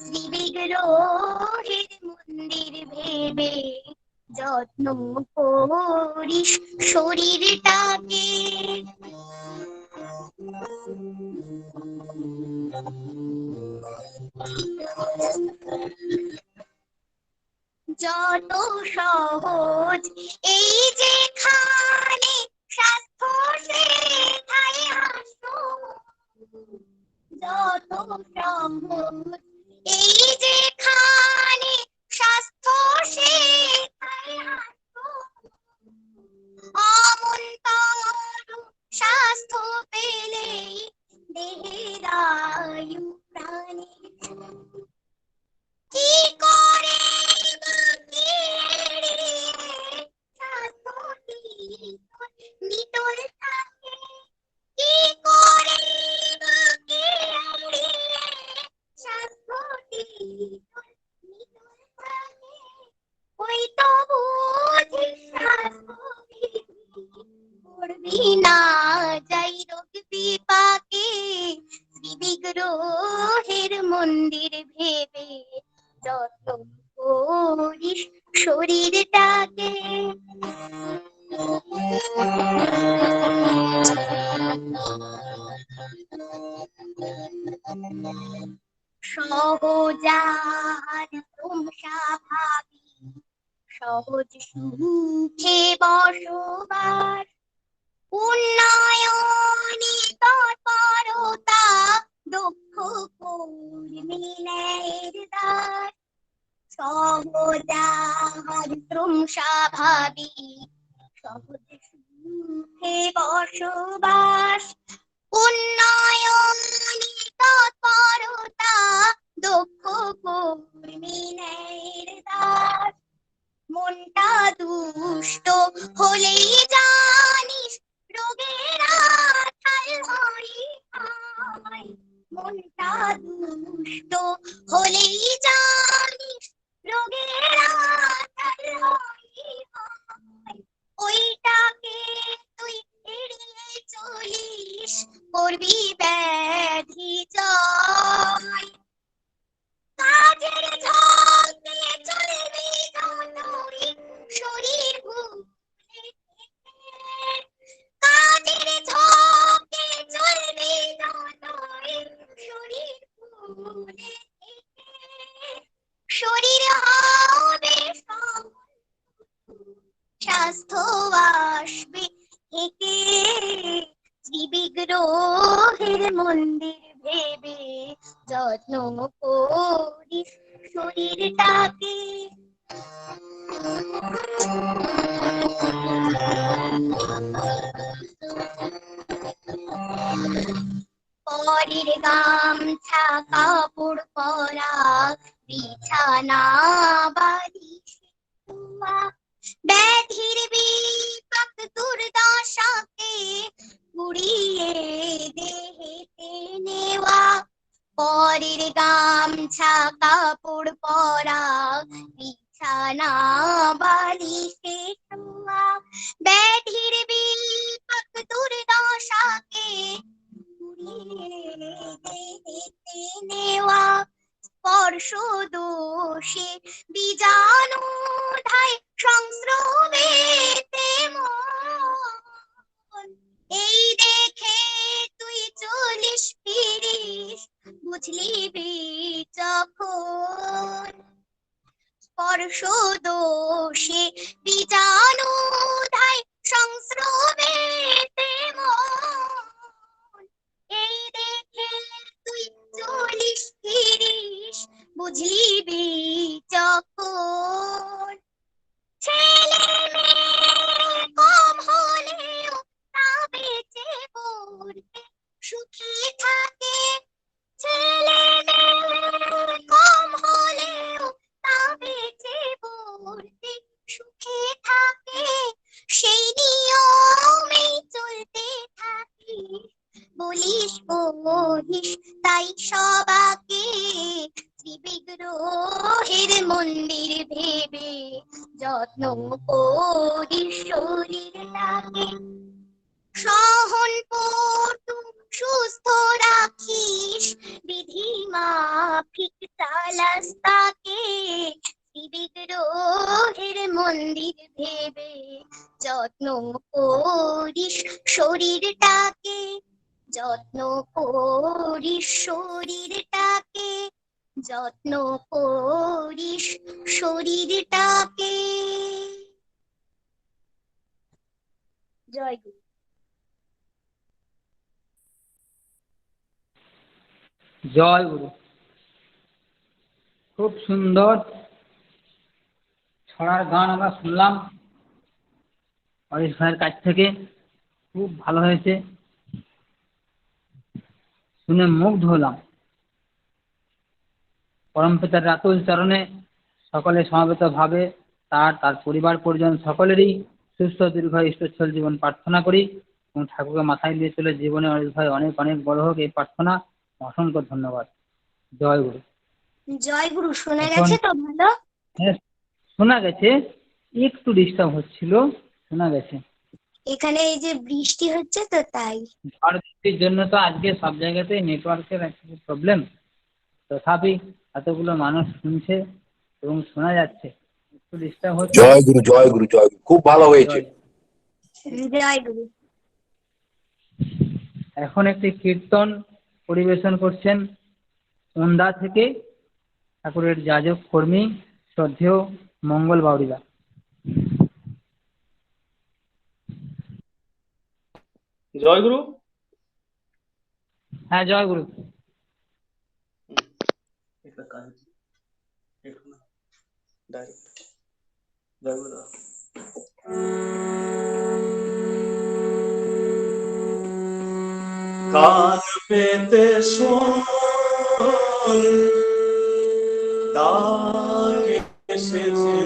শ্রী বিগ্রহের মন্দির ভেবে যত্ন করিস শরীরটাকে। যত সহজ এই যেখানে স্বাস্থ্য সেথায় হাস্য, যত সহজ এই যেখানে স্বাস্থ্য সেথায় হাস্য, অমন্তর স্বাস্থ্য পেলে দেহের আয়ু প্রাণে, কি করে নিতল থাকে, কি করে স্বাস্থ্যটি নিতল থাকে, ওই তো বুঝি স্বাস্থ্য করবি না যাই রোগ বিপাকে, শ্রী বিগ্রহের মন্দির ভেবে যত্ন করিস শরীরটাকে। সহজার স্বাভাবি সহজ সুখে বসবাস, উন্নয়নে তৎপরতা দক্ষ কর্মী ন্যায়ের দাস, সহজার স্বাভাবিক সহজ সুখে বসবাস, উন্নয়নে তৎপরতা দক্ষ কর্মী ন্যায়ের দাস, মনটা দুষ্ট হলেই জানিস রোগের আঠাল হয়, মনটা দুষ্ট হলেই জানিস রোগের আঠাল হয়, ওইটাকে তুই এড়িয়ে চলিস করবি ব্যাধি জয়, কাজের ঝোঁকে চলবি যতই শরীর ভুলে, কাজের ঝোঁকে চলবি যতই শরীর ভুলে, শরীর হবে স্বাস্থ্য আসবে একে, শ্রী বিগ্রহের মন্দির ভেবে যত্ন করিস শরীরটাকে। পরের গামছা কাপড় পরা বিছানা বালিশ শোয়া, ব্যাধির বিপাক দুর্দশাকে কুড়িয়ে দেহেতে নেওয়া, পরের গামছা কাপড় পরা বিছানা বালিশে শোয়া, ব্যাধির বিপাক দুর্দশাকে কুড়িয়ে দেহেতে নেওয়া, স্পর্শ দোষে বীজাণু ধায় সংস্রবেতে মন, এই দেখে তুই চলিস ফিরিস বুঝলি বিচক্ষণ, স্পর্শ দোষে বীজাণু ধায় সংস্রবেতে মন, এই দেখে তুই চলিস ফিরিস বুঝলি বিচক্ষণ, ছেলে মেয়ে কম হলেও বলিস কহিস তাই সবাকে ত্রিবিগ্রহের মন্দির ভেবে যত্ন করিস শরীরটাকে সহন পটু সুস্থ রাখিস বিধি মাফিক চালাস তাকে ত্রিবিগ্রহের মন্দির ভেবে যত্ন করিস শরীরটাকে যত্ন করিস শরীরটাকে যত্ন করিস শরীরটাকে। জয় গুরু। জয় গুরু। খুব সুন্দর ছড়ার গান আমরা শুনলাম হরিশ ভাইয়ের কাছ থেকে, খুব ভালো হয়েছে, শুনে মুগ্ধ হলাম। পরমপিতার আতুল চরণে সকলে সমবেত ভাবে তার পরিবার পরিজন সকলেরই সুস্থ দীর্ঘ ইষ্টচ্ছল জীবন প্রার্থনা করি এবং ঠাকুরকে মাথায় নিয়ে চলে জীবনে হরিশ ভাই অনেক অনেক বড় হোক এই প্রার্থনা। অসংখ্য ধন্যবাদ। জয় গুরু। জয় গুরু। শোনা গেছে তো ভালো? হ্যাঁ শোনা গেছে, একটু ডিস্টার্ব হচ্ছিল, শোনা গেছে। এখানে এই যে বৃষ্টি হচ্ছে তো তাই। ঝড় বৃষ্টির জন্য তো আজকে সব জায়গাতেই নেটওয়ার্কের একটু প্রবলেম, তথাপি এতগুলো মানুষ শুনছে এবং শোনা যাচ্ছে, একটু ডিস্টার্ব হচ্ছে। জয় গুরু, জয় গুরু, জয় গুরু, খুব ভালো হয়েছে। জয় গুরু। এখন একটি কীর্তন পরিবেশন করছেন ওন্দা থেকে ঠাকুরের যাজক কর্মী শ্রদ্ধেয় মঙ্গল বাউরিদা। জয় গুরু। হ্যাঁ জয় গুরু। কান পেতে শোন দাগ এসেছে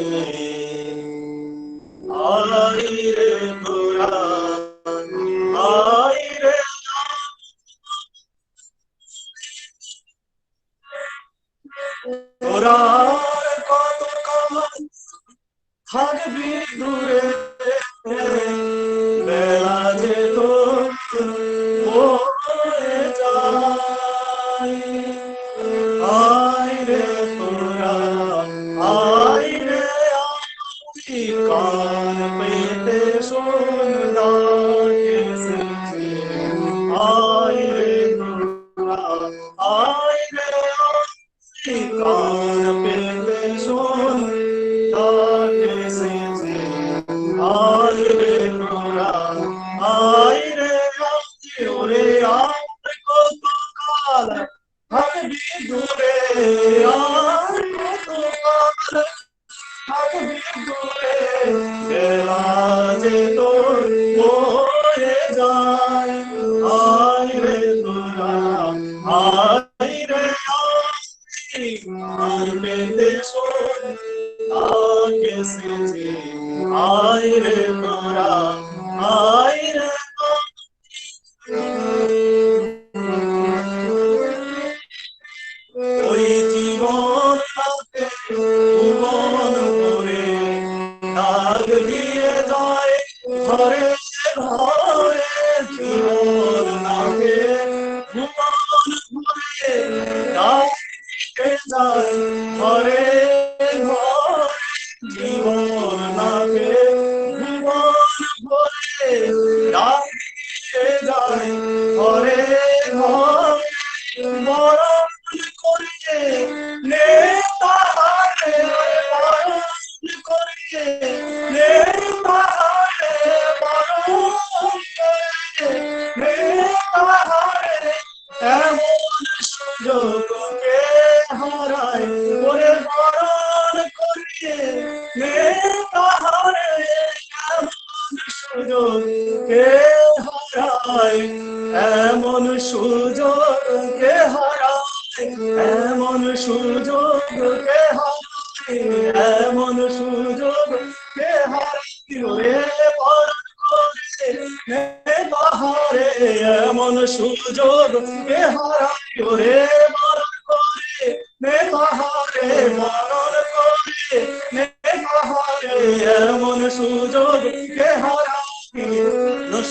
আই রে তোরা আই রে তোরা কত কাল থাকবি দূরে বেলা যে তোর বয়ে যায় আই রে তোরা আই রে আমি কান পেতে শোনা এসেছে আই রে তোরা আই রে আমি কান পেতে শোনা এসেছে আই রে তোরা আই রে ওরে আর কত কাল থাকবি দূরে আর কত কাল থাকবি দূরে বেলা যে তোর বয়ে যায় আই রে তোরা আই রে আমি কান পেতে শোন আগে সেজে আই রে তোরা আই রে ওই জীবন ভুবন করে দাগ দিয়ে যায় ঘরে ঘরে জীবন নাকে ভুবন ঘরে দাগ দিয়ে যায় ঘরে ঘরে জীবন নাকে ভুবন ঘরে দাগ দিয়ে যায় ঘরে ঘরে বরণ করিয়ে নে তাহারে বরণ করিয়ে নে তাহারে বরণ করিয়ে নে তাহারে এমন সুযোগকে হারায় ওরে বরণ করিয়ে নে তাহারে এমন সুযোগকে হারায় এমন সুযোগকে হারায় এমন সুযোগকে হারায় এমন সুযোগকে হারায় ওরে বরণ করে নে তাহারে এমন সুযোগ কে হারায় ওরে বরণ করে নে তাহারে বরণ করে নে তাহারে এমন সুযোগ কে হারায়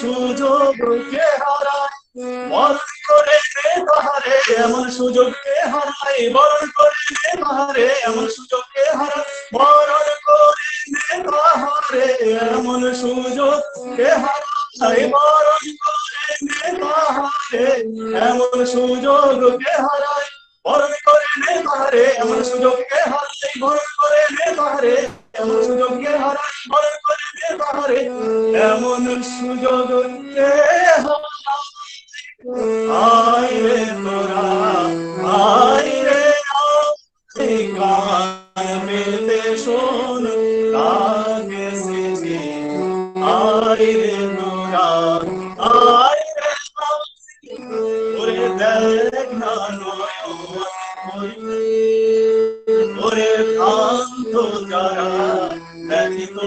সুযোগ কে হারায় বরণ করে নে তাহারে এমন সুযোগ কে হারায় বরণ করে নে তাহারে এমন সুযোগ কে হারায় বরণ করে নে তাহারে এমন সুযোগ কে হারায় বরণ করে নে তাহারে এমন সুযোগ কে হারায় বরণ করে নে তাহারে এমন সুযোগ কে হারায় বরণ করে নে তাহারে এমন সুযোগ কে হারায় বরণ করে নে তাহারে এমন সুযোগ কে হারায় আয় রে তোরা আয় রে কান পেতে শোন কাকে সেজে আয় রে তোরা আয় রে ওরে দেখ না ওরে কান্ত যারা ব্যথিত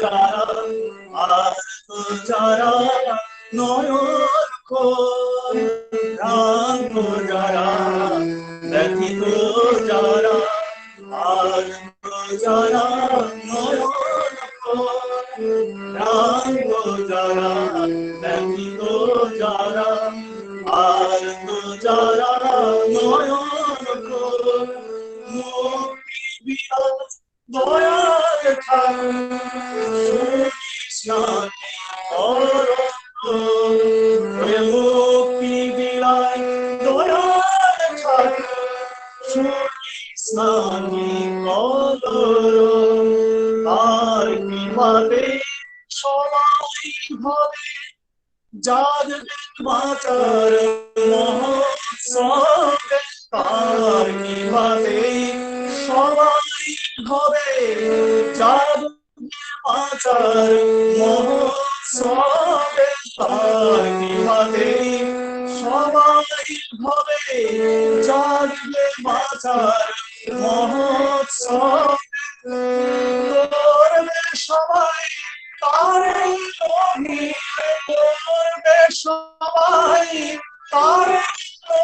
যারা আর তো যারা নয়ন ক্রান্ত যারা ব্যথিত যারা আর তো যারা নয়ন ক্রান্ত যারা ব্যথিত যারা আর তো যারা নয়ন মুক্তি বিরাজ দয়ার ঠাকুর মুক্তি বিরাজ দয়ার ঠাকুর স্নানী কলর তার কৃপাতে সবাই হবে জাগবে বাঁচার মহোৎসবে তার কৃপাতে সবাই হবে জাগবে বাঁচার মহোৎসবে তার কৃপাতে সবাই হবে জাগবে বাঁচার মহোৎসবে করবে সবাই তারে অভিনয় করবে সবাই তারে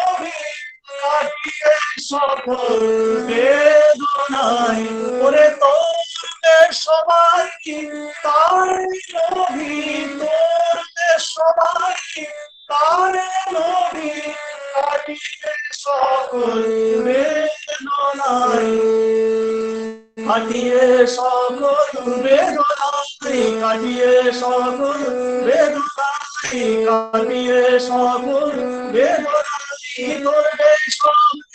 অভিনয় কাটিয়ে সকল বেদনায় ওরে তোরবে সবাই তারে অভিনয় করবে সবাই তারে অভিনয় কাটিয়ে সকল বেদনায় কাটিয়ে সকল বেদনায় কাটিয়ে সকল বেদনায় কাটিয়ে সকল বেদনায় করবে সবাই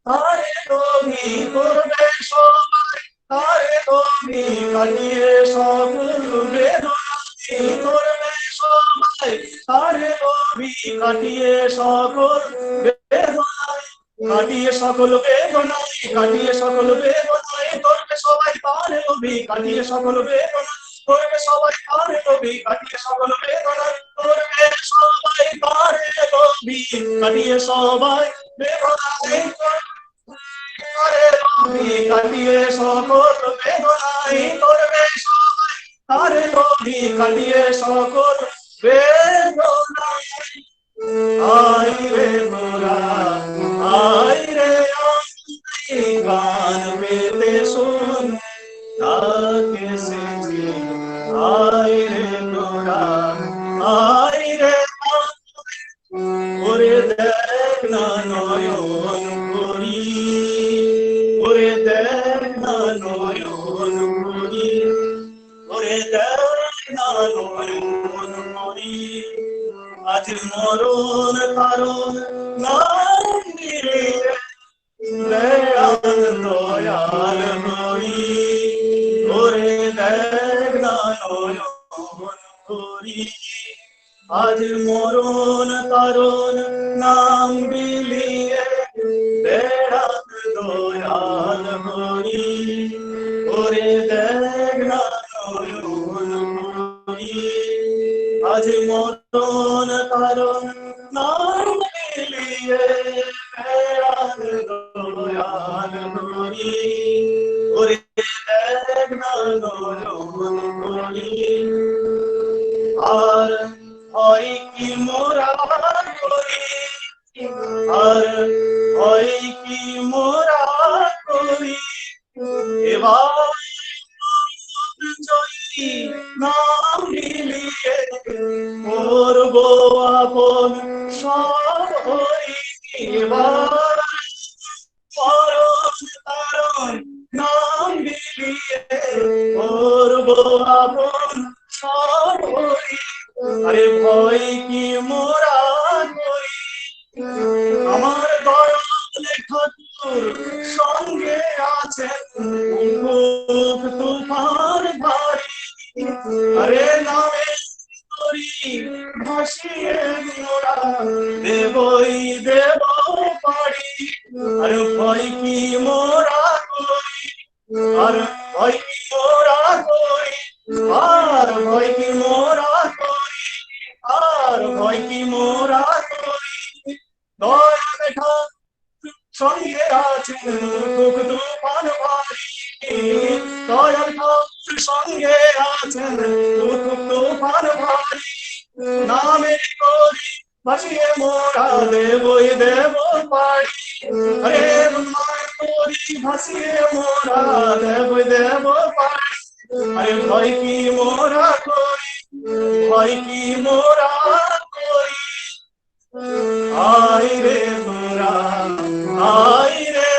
তারে তুমি করবে সবাই তারে তুমি কাটিয়ে সকল বেদনায় করবে সবাই তারে তুমি কাটিয়ে সকল বেদনায় কাটিয়ে সকল বেদনায় কাটিয়ে সকল বেদনায় করবে সবাই তারে তুমি কাটিয়ে সকল বেদনায় করবে সবাই তারে তুমি কাটিয়ে সকল বেদনায় করবে সবাই তারে তুমি কাটিয়ে সবাই বেদনায় তারে তুমি কাটিয়ে সকল বেদনায় করবে সবাই তারে তুমি কাটিয়ে সকল বেদনায় আয় রে মোরা আয় রে গান পেতে শোন তাকে সেজে আয় রে মোরা আয় রে ওরে দেখ না নয়ন করি ওরে দেখ না নয়ন করি ওরে দেখ না নয়ন করি আজ মরণ কারণ নাই রে দয়াল দয়াল হই ওরে দেখ না নয়ন করি আজ মরণ কারণ নাম বিলিয়ে বেড়াত দয়াল হই ওরে দেখ না নয়ন করি আজ মরণ কারণ নাম বিলিয়ে বেড়াত দয়াল হই ওরে দেখ না নয়ন করি আর হয় কি মোরা করি আর হয় কি মোরা করি এবার জয়ী নাম মিলিয়ে করবো আপন সব হরি এবার পরম নাম মিলিয়ে করবো আপন সব হরি আরে ভয় কি মোরা করি আমার দয়াল ঠাকুর সঙ্গে আছেন খুব তুফান ভারী আরে নামে করি ভাসিয়ে মোরা দেবই দেব পারি আর ভয় কি মোরা করি আর ভয় কি মোরা করি আর ভয় কি মোরা করি আর ভয় কি মোরা করি দয়াল ঠাকুর সঙ্গে আছেন খুব তুফান ভারী দয়াল ঠাকুর সঙ্গে আছেন খুব তুফান ভারী নামে করি ভাসিয়ে মোরা দেবই দেব পারি আরে নামে করি ভাসিয়ে মোরা দেবই দেব পারি আরে ভয় কি মোরা করি ভয় কি মোরা করি আই রে তোরা আই রে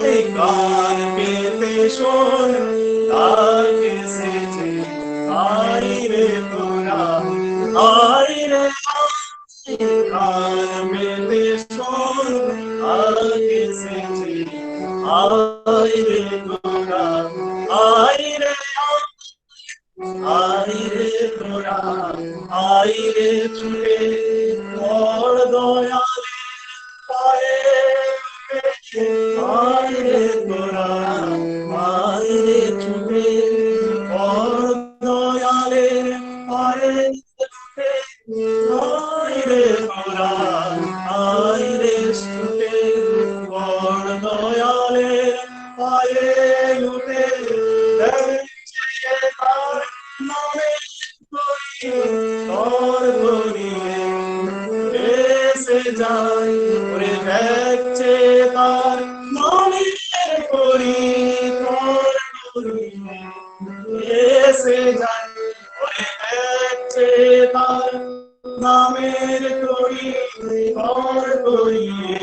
এই গান পেতে শোন তার কেসেছে আই রে তোরা আই রে গান পেতে শোন তার কেসেছে আই রে তোরা আই রে তোরা আই রে ছুটে বড় দয়ালে পায়ে আই রে তোরা আই রে ছুটে বড় দয়ালে পায়ে আই রে তোরা আই রে ছুটে বড় দয়ালে পায়ে উঠে নামে তোর করিয়ে এসে যাই ওরে দেখছে তার নামে করি তোর করিয়ে এসে যাই ওরে দেখছে তার নামের করি তোর করিয়ে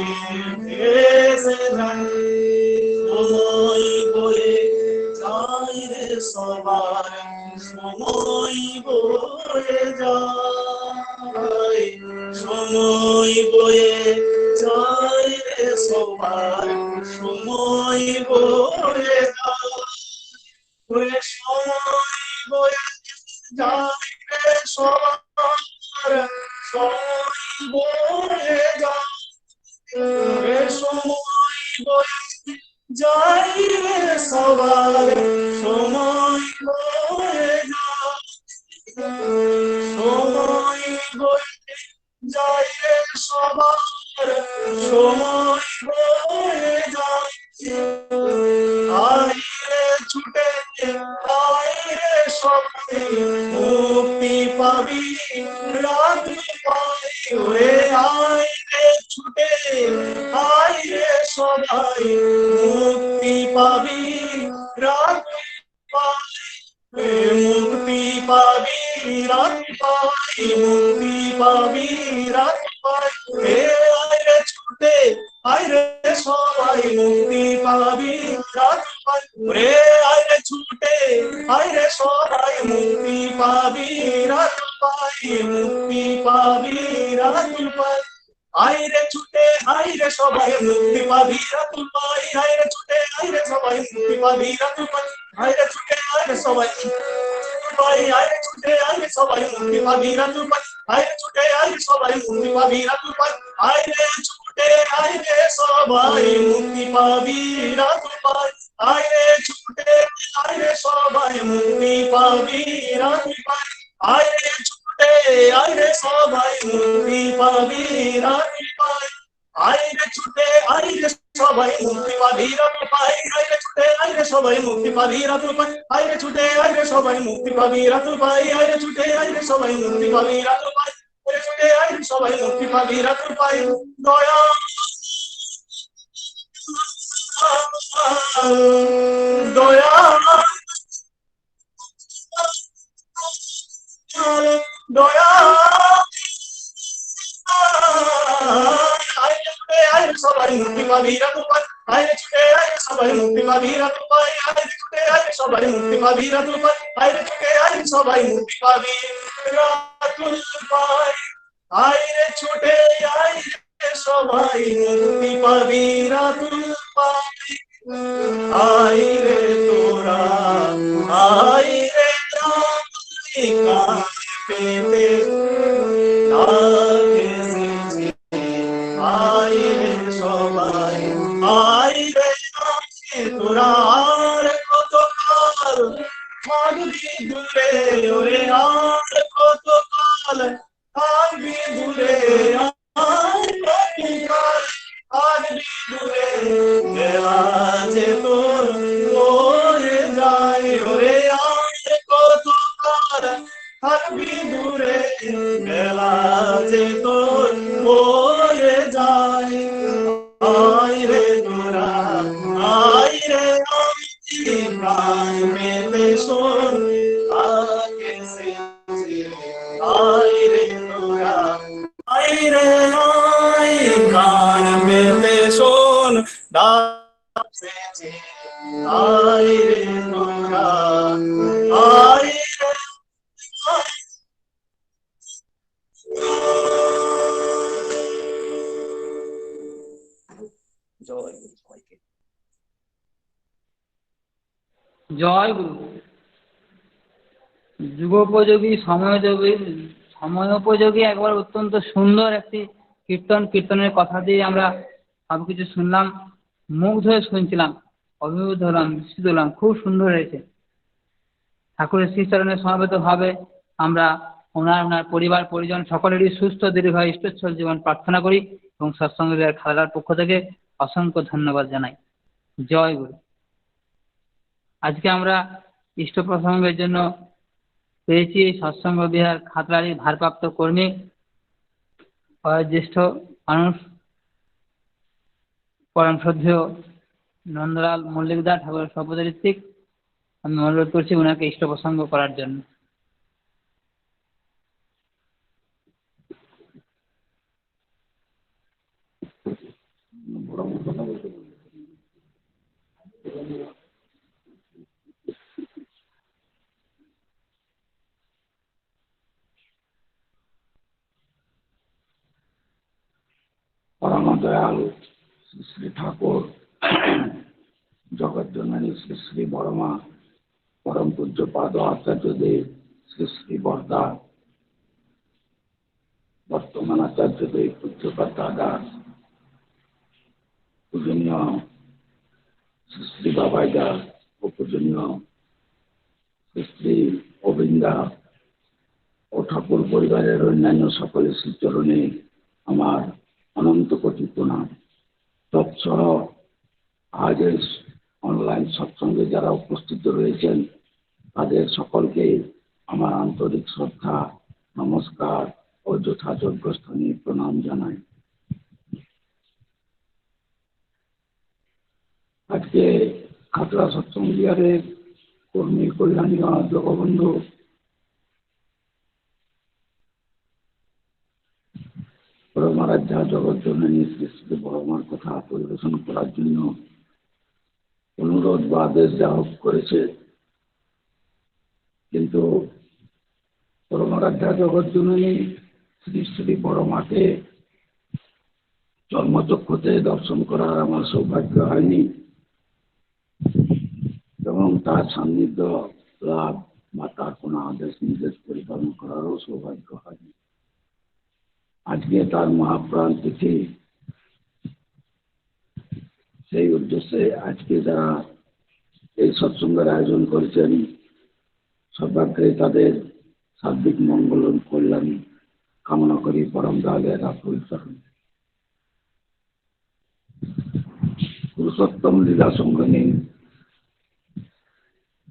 এসে যাই সময় বয়ে যাই রে সবার সময় বয়ে যায় সময় বয়ে যায় রে সবার সময় বয়ে যায় সময় বয়ে যায় রে সবার সময় বয়ে যায় সময় বয়ে যাই রে সবার সময় বয়ে যায় সময় বয়ে যাই রে সবার সময় বয়ে যায় আই রে ছুটে আই রে সবাই মুক্তি পাবি রাত পাই ওরে আই রে ছুটে আই রে সবাই মুক্তি পাবি রাত পাই মুক্তি পাবি রাত পাই মুক্তি পাবি রাত পাই আই রে ছুটে আই রে সবাই মুক্তি পাবি রাত পাই রে আই রে ছুটে আই রে সবাই মুক্তি পাবি রাত পাই মুক্তি পাবি রাত পাই আই রে ছুটে আই রে সবাই মুক্তি পাবি রাত পাই আই রে ছুটে আই রে সবাই মুক্তি পাবি রাত পাই আই রে ছুটে আই রে সবাই পাই আই রে ছুটে আই রে সবাই মুক্তি পাবি রাত পাই আই রে ছুটে আই রে সবাই মুক্তি পাবি রাত পাই আই রে ছুটে আই রে সবাই মুক্তি পাবি রাত পাই আই রে ছুটে আই রে সবাই মুক্তি পাবি রাত পাই আই রে ছুটে আই রে সবাই মুক্তি পাবি রাত পাই আই রে ছুটে আই রে সবাই মুক্তি পাবি রাতুল পাই আইরে ছুটে আইরে সবাই মুক্তি পাবি রাতুল পাই আইরে ছুটে আইরে সবাই মুক্তি পাবি রাতুল পাই আইরে ছুটে আইরে সবাই মুক্তি পাবি রাতুল পাই আইরে ছুটে আইরে সবাই মুক্তি পাবি রাতুল পাই দয়া দয়া দয়া সবাই মুক্তি পাবি রাতুল পাই আইরে ছুটে আইরে সবাই মুক্তি পাবি রাতুল পাই আইরে ছুটে আইরে সবাই মুক্তি পাবি রাতুল পাই আইরে ছুটে আইরে সবাই মুক্তি পাবি রাতুল পাই আইরে ছুটে আইরে সবাই মুক্তি পাবি রাতুল পাই আইরে তোরা আইরে পেতে আইরে সবাই আইরে তোরা আর কত কাল থাকবি দূরে ওরে আর কত কাল থাকবি দূরে আর কত কাল থাকবি দূরে বেলা যে তোর ওরে যায় ওরে আর কত কাল থাকবি দূরে বেলা যে তোর ওরে যায় আইরে তোরা আইরে প্রাণ মেলে শোন আগে সে আইরে তোরা আইরে আই প্রাণ মেলে শোন আইরে তোরা আইরে জয় গুরু সবাইকে জয় গুরু। যুগোপযোগী সময়োপযোগী একবার অত্যন্ত সুন্দর একটি কীর্তনের কথা দিয়ে আমরা সবকিছু শুনলাম, মুগ্ধ হয়ে শুনছিলাম, অভিভূত হলাম, বিস্মিত হলাম। খুব সুন্দর হয়েছে। ঠাকুরের শ্রীচরণে সমবেত ভাবে আমরা ওনার পরিবার পরিজন সকলেরই সুস্থ দীর্ঘ ইষ্টচ্ছল জীবন প্রার্থনা করি এবং সৎসঙ্গের খেলার পক্ষ থেকে অসংখ্য ধন্যবাদ জানাই। জয় গুরু। আজকে আমরা ইষ্ট প্রসঙ্গের জন্য পেয়েছি সৎসঙ্গ বিহার খাতড়ালির ভারপ্রাপ্ত কর্মী জ্যেষ্ঠ মানুষ পরম শ্রদ্ধেয় নন্দলাল মল্লিকদা ঠাকুরের সপরিত্রিক। আমি অনুরোধ করছি ওনাকে ইষ্ট প্রসঙ্গ করার জন্য। পরম দয়াল শ্রী শ্রী ঠাকুর জগৎজননী শ্রী শ্রী বড়মা পরম পূজ্যপাদ আচার্যদেব শ্রী শ্রী বরদা বর্তমান আচার্যদেব পূজ্যপাদ দাদা পূজনীয় শ্রী শ্রী বাবাইদা ও পূজনীয় শ্রী শ্রী অবিন্দা ও ঠাকুর পরিবারের অন্যান্য সকলের শ্রীচরণে আমার অনন্ত কোটি প্রণাম। তৎসহ আজের অনলাইন সৎসঙ্গে যারা উপস্থিত রয়েছেন তাদের সকলকে আমার আন্তরিক শ্রদ্ধা, নমস্কার ও যথাযোগ্য স্থানীয় প্রণাম জানাই। আজকে খাতড়া সৎসঙ্গ বিহারের কর্মী কল্যাণী জগবন্ধু পরমারাধ্যা জগৎজননী শ্রী শ্রী বড়মার কথা পরিবেশন করার জন্য অনুরোধ বা আদেশ দেওয়া করেছে, কিন্তু পরমারাধ্যা জগৎজননী শ্রী শ্রী বড়মাকে জন্মচক্ষুতে দর্শন করার আমার সৌভাগ্য হয়নি এবং তার সান্নিধ্য লাভ বা তার কোনো আদেশ নির্দেশ পরিপালন করারও সৌভাগ্য হয়নি। আজকে তার মহাপ্রাণ তিথি, সেই উদ্দেশ্যে আজকে যারা এই সৎসঙ্গের আয়োজন করেছেন সর্বাগ্রে তাদের সার্বিক মঙ্গল কল্যাণ কামনা করি পরম দয়ালের আকুল চরণে। পুরুষোত্তম লীলা সঙ্গিনী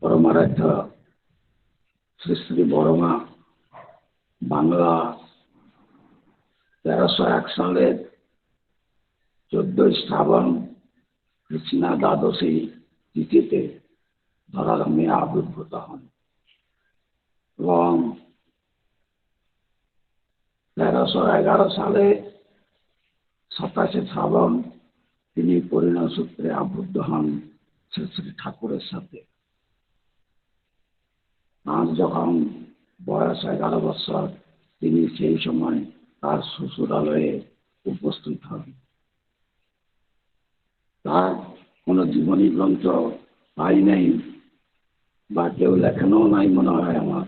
পরমারাধ্য শ্রী শ্রী বড়মা বাংলা 1301 সালের 14 শ্রাবণ কৃষ্ণা দ্বাদশী তিথিতে ধরাধামে আবির্ভূত হন এবং 1311 সালে 27 শ্রাবণ তিনি পরিণয় সূত্রে আবদ্ধ হন শ্রী শ্রী ঠাকুরের সাথে। তাঁর যখন বয়স 11 বছর তিনি সেই সময় তার শ্বশুরালয়ে উপস্থিত হন। তার কোনো জীবনী গ্রন্থ পাই নাই বা কেউ লেখানো নাই মনে হয় আমার।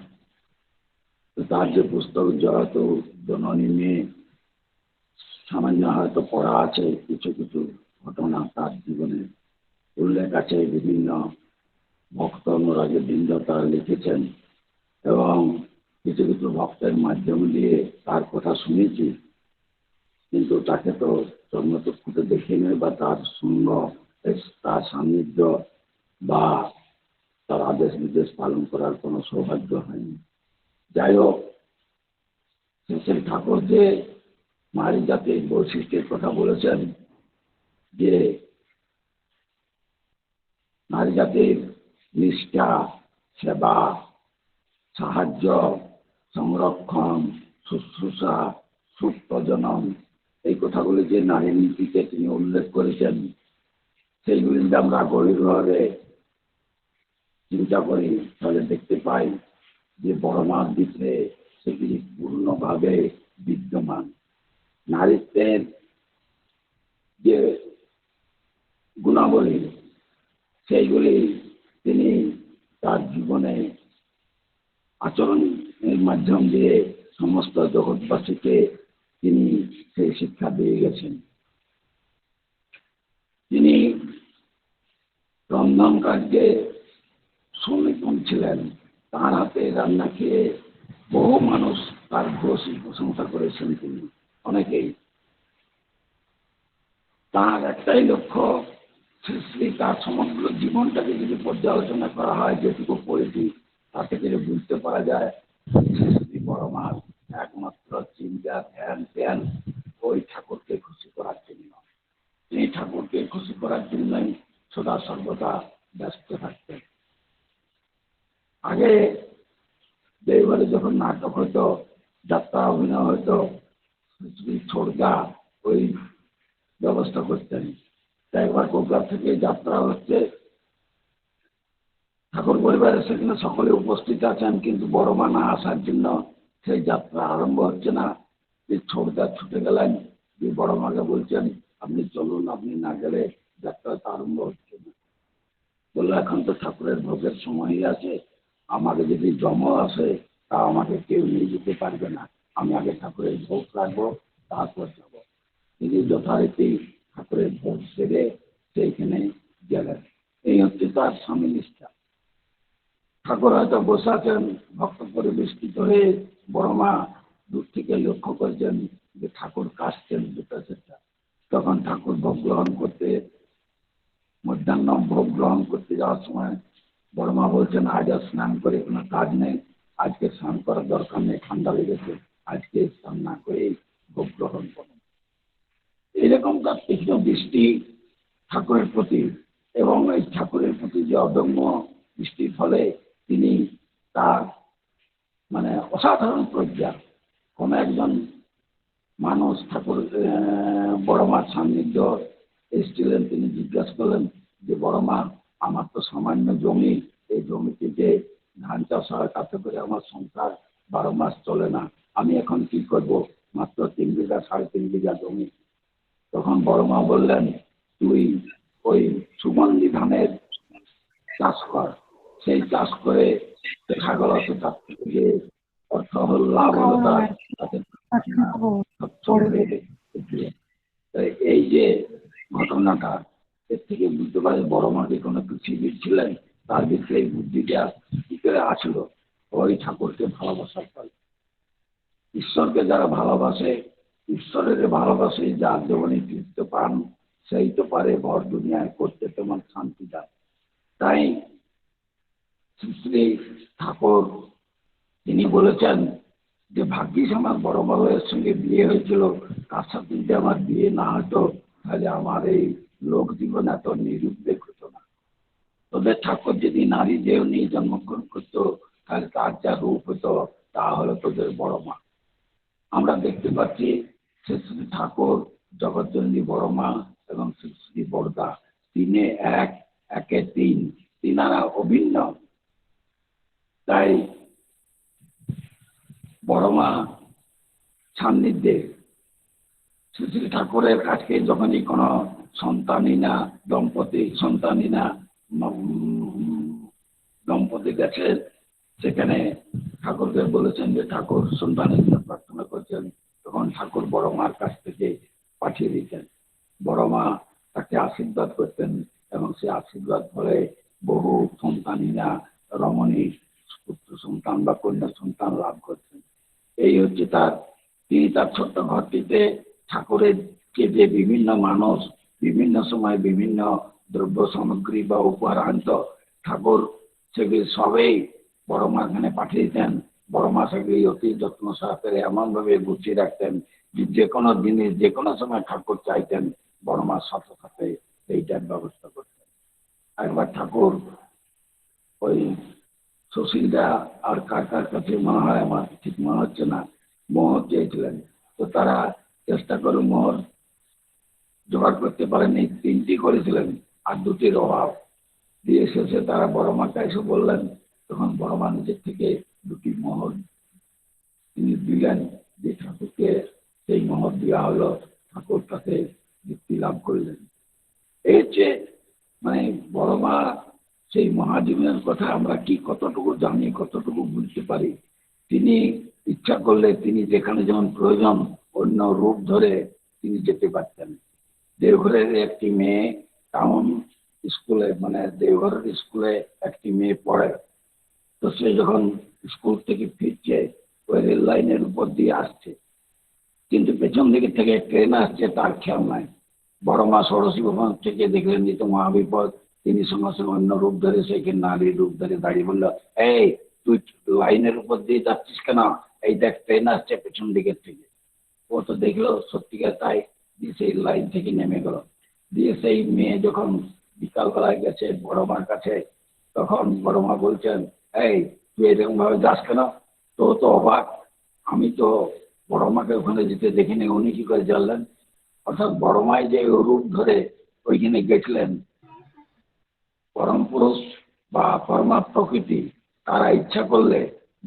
তার যে পুস্তক জয়ত জননী মেয়ে সামান্য হয়তো পড়া আছে, কিছু কিছু ঘটনা তার জীবনে উল্লেখ আছে, বিভিন্ন ভক্ত অনুরাগী বৃন্দ তারা লিখেছেন এবং কিছু কিছু ভক্তের মাধ্যম দিয়ে তার কথা শুনেছি, কিন্তু তাকে তো জন্মচক্ষুতে দেখিনি বা তার সঙ্গ, তার সান্নিধ্য বা তার আদেশ নির্দেশ পালন করার কোনো সৌভাগ্য হয়নি। যাই হোক, শ্রী ঠাকুর যে নারী জাতির বৈশিষ্ট্যের কথা বলেছেন, যে নারী জাতির নিষ্ঠা, সেবা, সাহায্য, সংরক্ষণ, শুশ্রূষা, সুপ্রজনন, এই কথাগুলি যে নারী নীতিতে তিনি উল্লেখ করেছেন, সেইগুলি যদি আমরা গভীরভাবে চিন্তা করি তাহলে দেখতে পাই যে বড়মার ভিতরে সেগুলি পূর্ণভাবে বিদ্যমান। নারীত্বের যে গুণাবলী সেইগুলি তিনি তার জীবনে আচরণের মাধ্যম দিয়ে সমস্ত জগৎবাসীকে তিনি সেই শিক্ষা দিয়ে গেছেন। তিনি রন্ধন কার্যে সুনিপুণ ছিলেন। তার হাতে রান্না খেয়ে বহু মানুষ তার ভূয়সী প্রশংসা করেছেন। তিনি অনেকেই, তার একটাই লক্ষ্য, শ্রী তার সমগ্র জীবনটাকে যদি পর্যালোচনা করা হয়, যেটুকু পড়েছি তা থেকে বুঝতে পারা যায় শ্রী বড়মার একমাত্র চিন্তা ধ্যান ওই ঠাকুরকে খুশি করার জন্য। এই ঠাকুরকে খুশি করার জন্যই সদা সর্বদা ব্যস্ত থাকতেন। আগে যেবারে যখন নাটক হতো, যাত্রা অভিনয় হতো, শ্রী ছোড়দা ওই ব্যবস্থা করতেন। একবার কলকাতা থেকে যাত্রা হচ্ছে, ঠাকুর পরিবারের সেখানে সকলে উপস্থিত আছেন, কিন্তু বড়মা না আসার জন্য সেই যাত্রা আরম্ভ হচ্ছে না। যে ছোটদা ছুটে গেলেন, যে বড়মাকে বলছেন আপনি চলুন, আপনি না গেলে যাত্রাটা আরম্ভ হচ্ছে না। বললো এখন তো ঠাকুরের ভোগের সময়ই আছে, আমাকে যদি জম আসে তা আমাকে কেউ নিয়ে যেতে পারবে না, আমি আগে ঠাকুরের ভোগ রাখবো, তারপর যাবো। তিনি যথারীতি ঠাকুরের ভোগ সেরে সেইখানে গেলেন। এই হচ্ছে তার স্বামী নিষ্ঠা। ঠাকুর হয়তো বসে আছেন ভক্ত পরিবেষ্টিত হয়ে, বড়মা দূর থেকে লক্ষ্য করেছেন যে ঠাকুর কাশছেন দুটা সেটা। তখন ঠাকুর ভোগ গ্রহণ করতে, মধ্যাহ্ন ভোগ গ্রহণ করতে যাওয়ার সময় বড়মা বলছেন আজ আর স্নান করে কোনো কাজ নেই, আজকে স্নান করার দরকার নেই, ঠান্ডা লেগেছে, আজকে স্নান না করেই ভোগ গ্রহণ করুন। এইরকম তার তীক্ষ্ণ দৃষ্টি ঠাকুরের প্রতি, এবং এই ঠাকুরের প্রতি যে অদম্য দৃষ্টির ফলে তিনি তার মানে অসাধারণ প্রজ্ঞা। কোন একজন মানুষ ঠাকুর বড়মার সান্নিধ্য এসেছিলেন, তিনি জিজ্ঞাসা করলেন যে বড়মা আমার তো সামান্য জমি, এই জমিতে যে ধান চাষ হয় তাতে করে আমার সংসার 12 মাস চলে না, আমি এখন কি করব, মাত্র 3 বিঘা 3.5 বিঘা জমি। তখন বড়মা বললেন তুই ওই সুগন্ধি ধানের চাষ কর, সেই চাষ করে দেখা গেল তো তার থেকে যে অর্থ হল, লাভ হলো তাতে এই যে ঘটনাটা, এর থেকে বুঝতে পারে বড়মাকে কোনো পৃথিবীর ছিলেন, তার ভিতরে এই বুদ্ধিটা কি করে আসলো, ওই ঠাকুরকে ভালোবাসার ফলে। ঈশ্বরকে যারা ভালোবাসে, ঈশ্বরের ভালোবাসে যার জীবনে তৃপ্ত পান, সেই তো পারে ভর দুনিয়ায় করতে তোমার শান্তি দেয়। তাই শ্রী শ্রী ঠাকুর তিনি বলেছেন যে ভাগ্যিস আমার বড় বাবার সঙ্গে বিয়ে হয়েছিল, তার সাথে যদি আমার বিয়ে না হতো তাহলে আমার এই লোক জীবন এত নিরুদ্বেগ হতো না। তবে ঠাকুর যদি নারী দেহ নিয়ে জন্মগ্রহণ করতো তাহলে তার যা রূপ হতো তা হলো তোদের বড় মা। আমরা দেখতে পাচ্ছি শ্রী শ্রী ঠাকুর, জগৎজননী বড় মা এবং শ্রী শ্রী বড়দা তিনে এক, একে তিন, তিনারা অভিন্ন। তাই বড় মা সান্নিধ্যে শ্রী শ্রী ঠাকুরের কাছে যখনই কোনো দম্পতি গেছে, সেখানে ঠাকুরকে বলেছেন যে ঠাকুর সন্তানের জন্য প্রার্থনা করছেন, তখন ঠাকুর বড় মার কাছ থেকে পাঠিয়ে দিতেন। বড় মা তাকে আশীর্বাদ করতেন এবং সে আশীর্বাদ ফলে বহু সন্তানীরা রমণী পুত্র সন্তান বা কন্যা সন্তান লাভ করতেন। এই হচ্ছে তিনি তার ছোট্ট ঘরটিতে ঠাকুরের যে বিভিন্ন মানুষ বিভিন্ন সময় বিভিন্ন দ্রব্য সামগ্রী বা উপহার আনত, ঠাকুর সেগুলি সবই বড় মা এখানে পাঠিয়ে দিতেন। বড় মা সেগুলি অতি যত্ন সহকারে এমনভাবে গুছিয়ে রাখতেন যে কোনো জিনিস যে কোনো সময় ঠাকুর চাইতেন, বড় মার সাথে সাথে এইটার ব্যবস্থা করতেন। একবার ঠাকুর ওই সুশীলদা আর কার কার কাছে মনে হয়, আমার ঠিক মনে হচ্ছে না, মোহর চেয়েছিলেন। তো তারা চেষ্টা করে মোহর জোগাড় করতে পারেনি, 3টি করেছিলেন আর 2টির অভাব। দিয়ে শেষে তারা বড় মাকে এসে বললেন, তখন বড় মা নিজের থেকে 2টি মোহর তিনি দিলেন, যে ঠাকুরকে সেই মোহর দেওয়া হলো, ঠাকুর তাতে তৃপ্তি লাভ করলেন। এই হচ্ছে মানে বড় মা সেই মহাজীবনের কথা আমরা কি কতটুকু জানি, কতটুকু বুঝতে পারি। তিনি ইচ্ছা করলে তিনি যেখানে যেমন প্রয়োজন অন্য রূপ ধরে তিনি যেতে পারতেন। দেওঘরের একটি মেয়ে টাউন স্কুলে, মানে দেওঘরের স্কুলে একটি মেয়ে পড়ে, তো সে যখন স্কুল থেকে ফিরছে ওই রেল লাইনের উপর দিয়ে আসছে, কিন্তু পেছন দিকে থেকে ট্রেন আসছে তার খেয়াল নাই। বড় মা ষোড়শী ভবন থেকে দেখলেন যে তো মহাবিপদ, তিনি সঙ্গে সঙ্গে অন্য রূপ ধরে সেখানে নারীর রূপ ধরে দাঁড়িয়ে বললো, এই তুই লাইনের উপর দিয়ে যাচ্ছিস কেন, এই দেখ ট্রেন আসছে পেছন দিকের থেকে। ও তো দেখলো সত্যিকার তাই, দিয়ে সেই লাইন থেকে নেমে গেল। দিয়ে সেই মেয়ে যখন বিকালবেলায় গেছে বড় মার কাছে, তখন বড় মা বলছেন, এই তুই এরকম ভাবে যাস কেন? তো অবাক, আমি তো বড় মাকে ওখানে যেতে দেখিনি, উনি কি করে জানলেন? অর্থাৎ বড় মাই যে রূপ ধরে ওইখানে গেছিলেন, পরম পুরুষ বা পরমা প্রকৃতি তারা ইচ্ছা করলে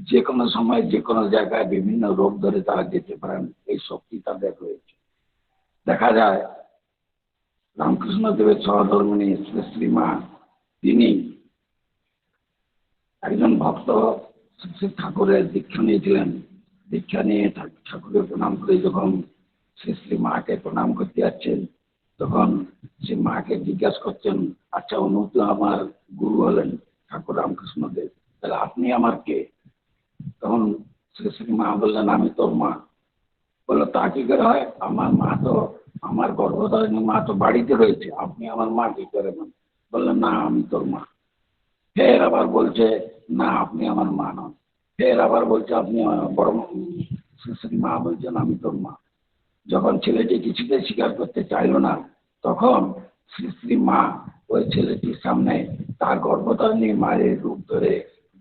যে কোনো সময় যে কোনো জায়গায় বিভিন্ন রূপ ধরে তারা যেতে পারেন, এই শক্তি তাদের রয়েছে। দেখা যায় রামকৃষ্ণ দেবের সহধর্মিণী শ্রী শ্রী মা, তিনি একজন ভক্ত শ্রী ঠাকুরের দীক্ষা নিয়েছিলেন। দীক্ষা নিয়ে ঠাকুরের প্রণাম করে যখন শ্রী শ্রী মাকে প্রণাম করতে যাচ্ছেন, তখন সে মাকে জিজ্ঞাসা করছেন, আচ্ছা উনি তো আমার গুরু হলেন ঠাকুর রামকৃষ্ণ দেব, তাহলে আপনি আমার কে? তখন শ্রী শ্রী মা বললেন, আমি তোর মা। বললো, তা কি করে হয়? আমার মা তো, আমার গর্ভধারিণী মা তো বাড়িতে রয়েছে, আপনি আমার মা কি করে? বললেন, না আমি তোর মা। ফের আবার বলছে, না আপনি আমার মা নন। ফের আবার বলছে, আপনি বড় শ্রী শ্রী মা বলছেন আমি তোর মা। যখন ছেলেটি কিছুতে স্বীকার করতে চাইলো না, তখন শ্রী শ্রী মা ওই ছেলেটির সামনে তার গর্ভধারিণী মায়ের রূপ ধরে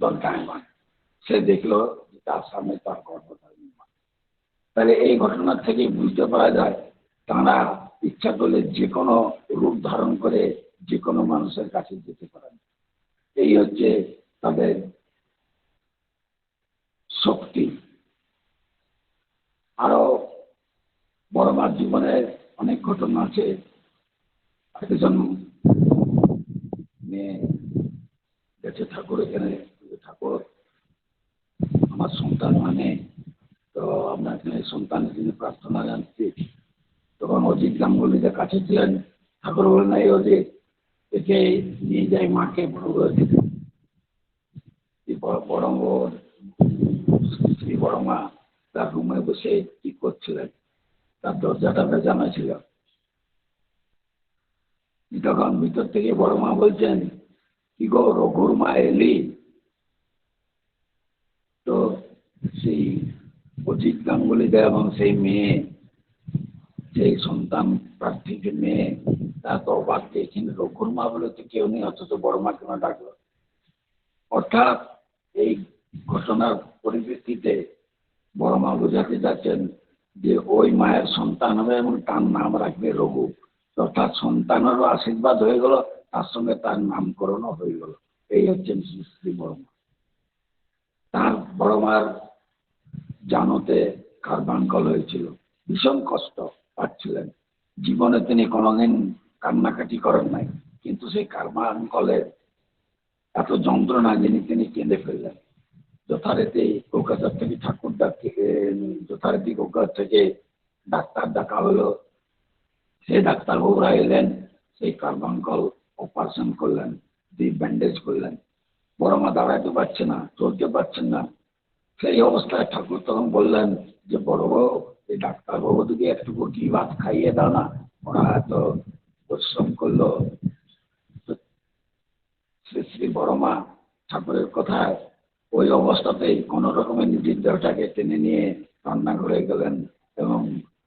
দণ্ডায়মান। সে দেখলো তার সামনে তার গর্ভধারিণী মা। তাহলে এই ঘটনার থেকে বুঝতে পারা যায় তারা ইচ্ছা করলে যে কোনো রূপ ধারণ করে যে কোনো মানুষের কাছে যেতে পারেন। এই হচ্ছে তাদের শক্তি। আরো বড় মার জীবনের অনেক ঘটনা আছে। একজন মেয়ে গেছে ঠাকুর এখানে, ঠাকুর আমার সন্তান মানে, তো আপনার এখানে সন্তানের জন্য প্রার্থনা জানছি। তখন অজিত গাঙ্গুলিদের কাছে ছিলেন। ঠাকুর বলেন, এই অজিত, একে নিয়ে যাই মাকে বড় শ্রী বড় মা তার রুমে বসে কি করছিলেন, তার দরজাটা ভেজানো ছিল। তখন ভিতর থেকে বড় মা বলছেন, কি গো রঘুর মা এলি? তো সেই অজিত গাঙ্গুলি দা এবং সেই মেয়ে, সেই সন্তান প্রার্থী যে মেয়ে, তা তো অবাক পেয়েছেন, রঘুর মা বলে তো কেউ নেই, অথচ বড় মা কেন ডাকলো? অর্থাৎ এই ঘটনার পরিপ্রেক্ষিতে বড় মা বোঝাতে যাচ্ছেন যে ওই মায়ের সন্তান হবে এবং তার নাম রাখবে রঘু। অর্থাৎ সন্তানেরও আশীর্বাদ হয়ে গেল, তার সঙ্গে তার নামকরণও হয়ে গেল। এই হচ্ছেন শ্রী বড় মা। তার বড় মার জানোতে কার্বাঙ্কল হয়েছিল, ভীষণ কষ্ট পাচ্ছিলেন। জীবনে তিনি কোনোদিন কান্নাকাটি করেন নাই, কিন্তু সেই কার্বাঙ্কলের এত যন্ত্রণা যিনি তিনি কেঁদে ফেললেন। যথারীতি কলকাতা থেকে যথারীতি কলকাতা থেকে ডাক্তার ডাকা হলো। সেই ডাক্তারবাবুরা এলেন, সেই কার্বাঙ্কল অপারেশন করলেন, দিয়ে ব্যান্ডেজ করলেন। বড় মা দাঁড়াইতে পারছে না, চলতে পারছেন না। সেই অবস্থায় ঠাকুর তখন বললেন যে বড় বউ, এই ডাক্তারবাবু দিকে একটুকু ঘি ভাত খাইয়ে দাও না, ওরা এত পরিশ্রম করলো। শ্রী শ্রী বড় মা ঠাকুরের কথায় ওই অবস্থাতেই কোনো রকমের নিজের দেহটাকে টেনে নিয়ে রান্নাঘরে গেলেন এবং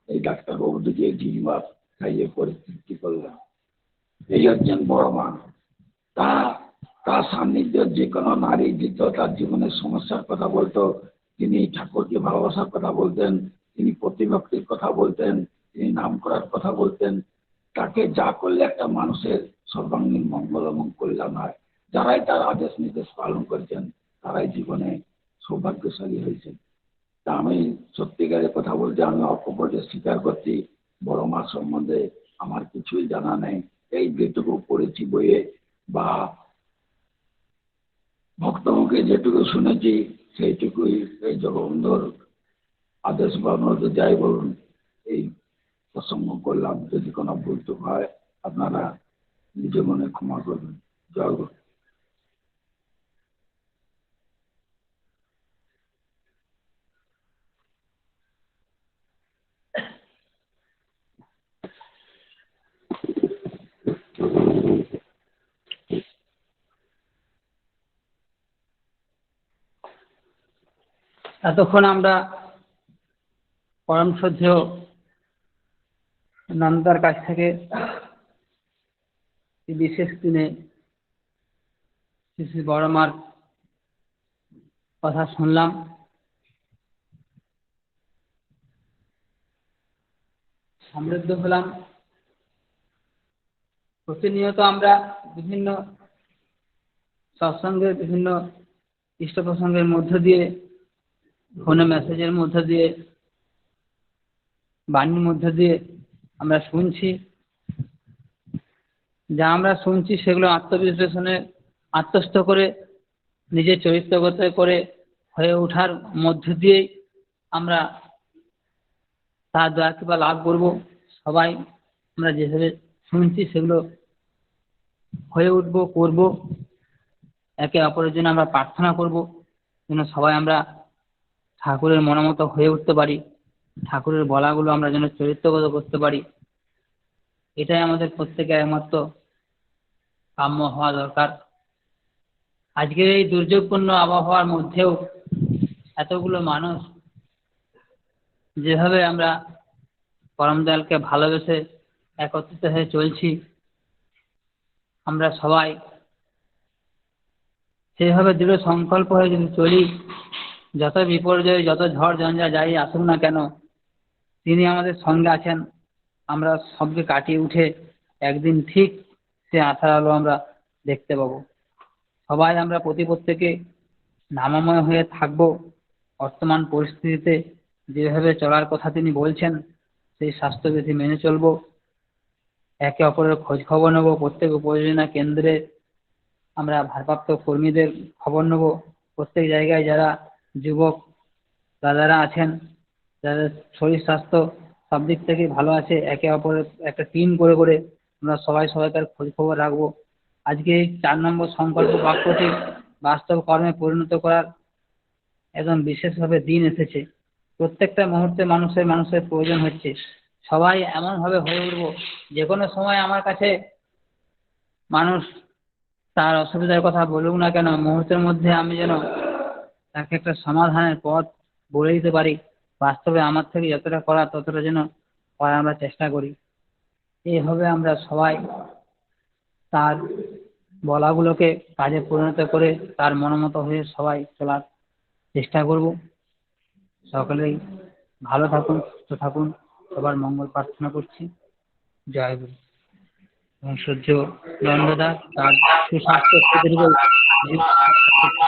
এই ডাক্তারবাবু দিকে ঘি ভাত খাইয়ে পরিতৃপ্তি করলেন। এই হচ্ছেন বড় মা। তার সান্নিধ্য যে কোনো নারী যেত তার জীবনের সমস্যার কথা বলতো, তিনি ঠাকুরকে ভালোবাসার কথা বলতেন, তিনি প্রতিভক্তির কথা বলতেন, তিনি নাম করার কথা বলতেন। তাকে যা করলে একটা মানুষের সর্বাঙ্গীন মঙ্গল এবং কল্যাণ হয়। যারাই তার আদেশ নির্দেশ পালন করেছেন তারাই জীবনে সৌভাগ্যশালী হয়েছেন। তা আমি সত্যিকারের কথা বলতে আমি অল্প বয়সে স্বীকার করছি, বড় মা সম্বন্ধে আমার কিছুই জানা নেই। এই যেটুকু পড়েছি বইয়ে বা ভক্তমুখে যেটুকু শুনেছি সেইটুকুই এই জগবন্ধুর আদেশ বা অনুরোধ যাই বলুন এই প্রসঙ্গ করলাম। যদি কোনো ভুল ত্রুটি হয় আপনারা নিজ মনে ক্ষমা করবেন। জয় গুরু। এতক্ষণ আমরা পরম শ্রদ্ধেয় নন্দার কাছ থেকে এই বিশেষ দিনে শ্রী বড় মার কথা শুনলাম। সমৃদ্ধ হলাম। প্রতিনিয়ত আমরা বিভিন্ন সৎসঙ্গের বিভিন্ন ইষ্ট প্রসঙ্গের মধ্য দিয়ে, ফোনে মেসেজের মধ্য দিয়ে, বাণীর মধ্য দিয়ে আমরা শুনছি। যা আমরা শুনছি সেগুলো আত্মবিশ্লেষণে আত্মস্থ করে নিজের চরিত্রগত করে হয়ে ওঠার মধ্য দিয়েই আমরা তার দয়া কৃপা লাভ করব। সবাই আমরা যেভাবে শুনছি সেগুলো হয়ে উঠব, করব। একে অপরের জন্য আমরা প্রার্থনা করব যেন সবাই আমরা ঠাকুরের মনোমত হয়ে উঠতে পারি, ঠাকুরের বলাগুলো আমরা যেন চরিত্রগত করতে পারি। এটাই আমাদের প্রত্যেকের একমাত্র কাম্য হওয়া দরকার। আজকের এই দুর্যোগপূর্ণ আবহাওয়ার মধ্যেও এতগুলো মানুষ যেভাবে আমরা পরম দয়ালকে ভালোবেসে একত্রিত হয়ে চলছি, আমরা সবাই সেভাবে দৃঢ় সংকল্প হয়ে যদি চলি, যত বিপর্যয় যত ঝড় ঝঞ্ঝা যাই আসুক না কেন তিনি আমাদের সঙ্গে আছেন। আমরা সবকে কাটিয়ে উঠে একদিন ঠিক সে আশার আলো আমরা দেখতে পাবো। সবাই আমরা প্রত্যেকে নামময় হয়ে থাকবো। বর্তমান পরিস্থিতিতে যেভাবে চলার কথা তিনি বলছেন সেই স্বাস্থ্যবিধি মেনে চলবো। একে অপরের খোঁজ খবর নেবো। প্রত্যেক উপযোজনা কেন্দ্রে আমরা ভারপ্রাপ্ত কর্মীদের খবর নেব। প্রত্যেক জায়গায় যারা যুবক দাদারা আছেন, যাদের শরীর স্বাস্থ্য সব দিক থেকে ভালো আছে, একে অপরের একটা টিম করে করে আমরা সবাইকার খোঁজ খবর রাখবো। আজকে এই 4 নম্বর সংকল্প বাক্যটি বাস্তব কর্মে পরিণত করার একদম বিশেষভাবে দিন এসেছে। প্রত্যেকটা মুহূর্তে মানুষের প্রয়োজন হচ্ছে। সবাই এমনভাবে হয়ে উঠবো যে কোনো সময় আমার কাছে মানুষ তার অসুবিধার কথা বলুক না কেন, মুহূর্তের মধ্যে আমি যেন তাকে একটা সমাধানের পথ বলে দিতে পারি। বাস্তবে আমার থেকে যতটা করা ততটা যেন করার আমরা চেষ্টা করি। এইভাবে আমরা সবাই তার বলাগুলোকে কাজে পরিণত করে তার মনোমতো হয়ে সবাই চলার চেষ্টা করব। সকলেই ভালো থাকুন, সুস্থ থাকুন, সবার মঙ্গল প্রার্থনা করছি। জয় গুরু। এবং সূর্য নন্দদা তার সুস্বাস্থ্য সুদীর্ঘ জীবন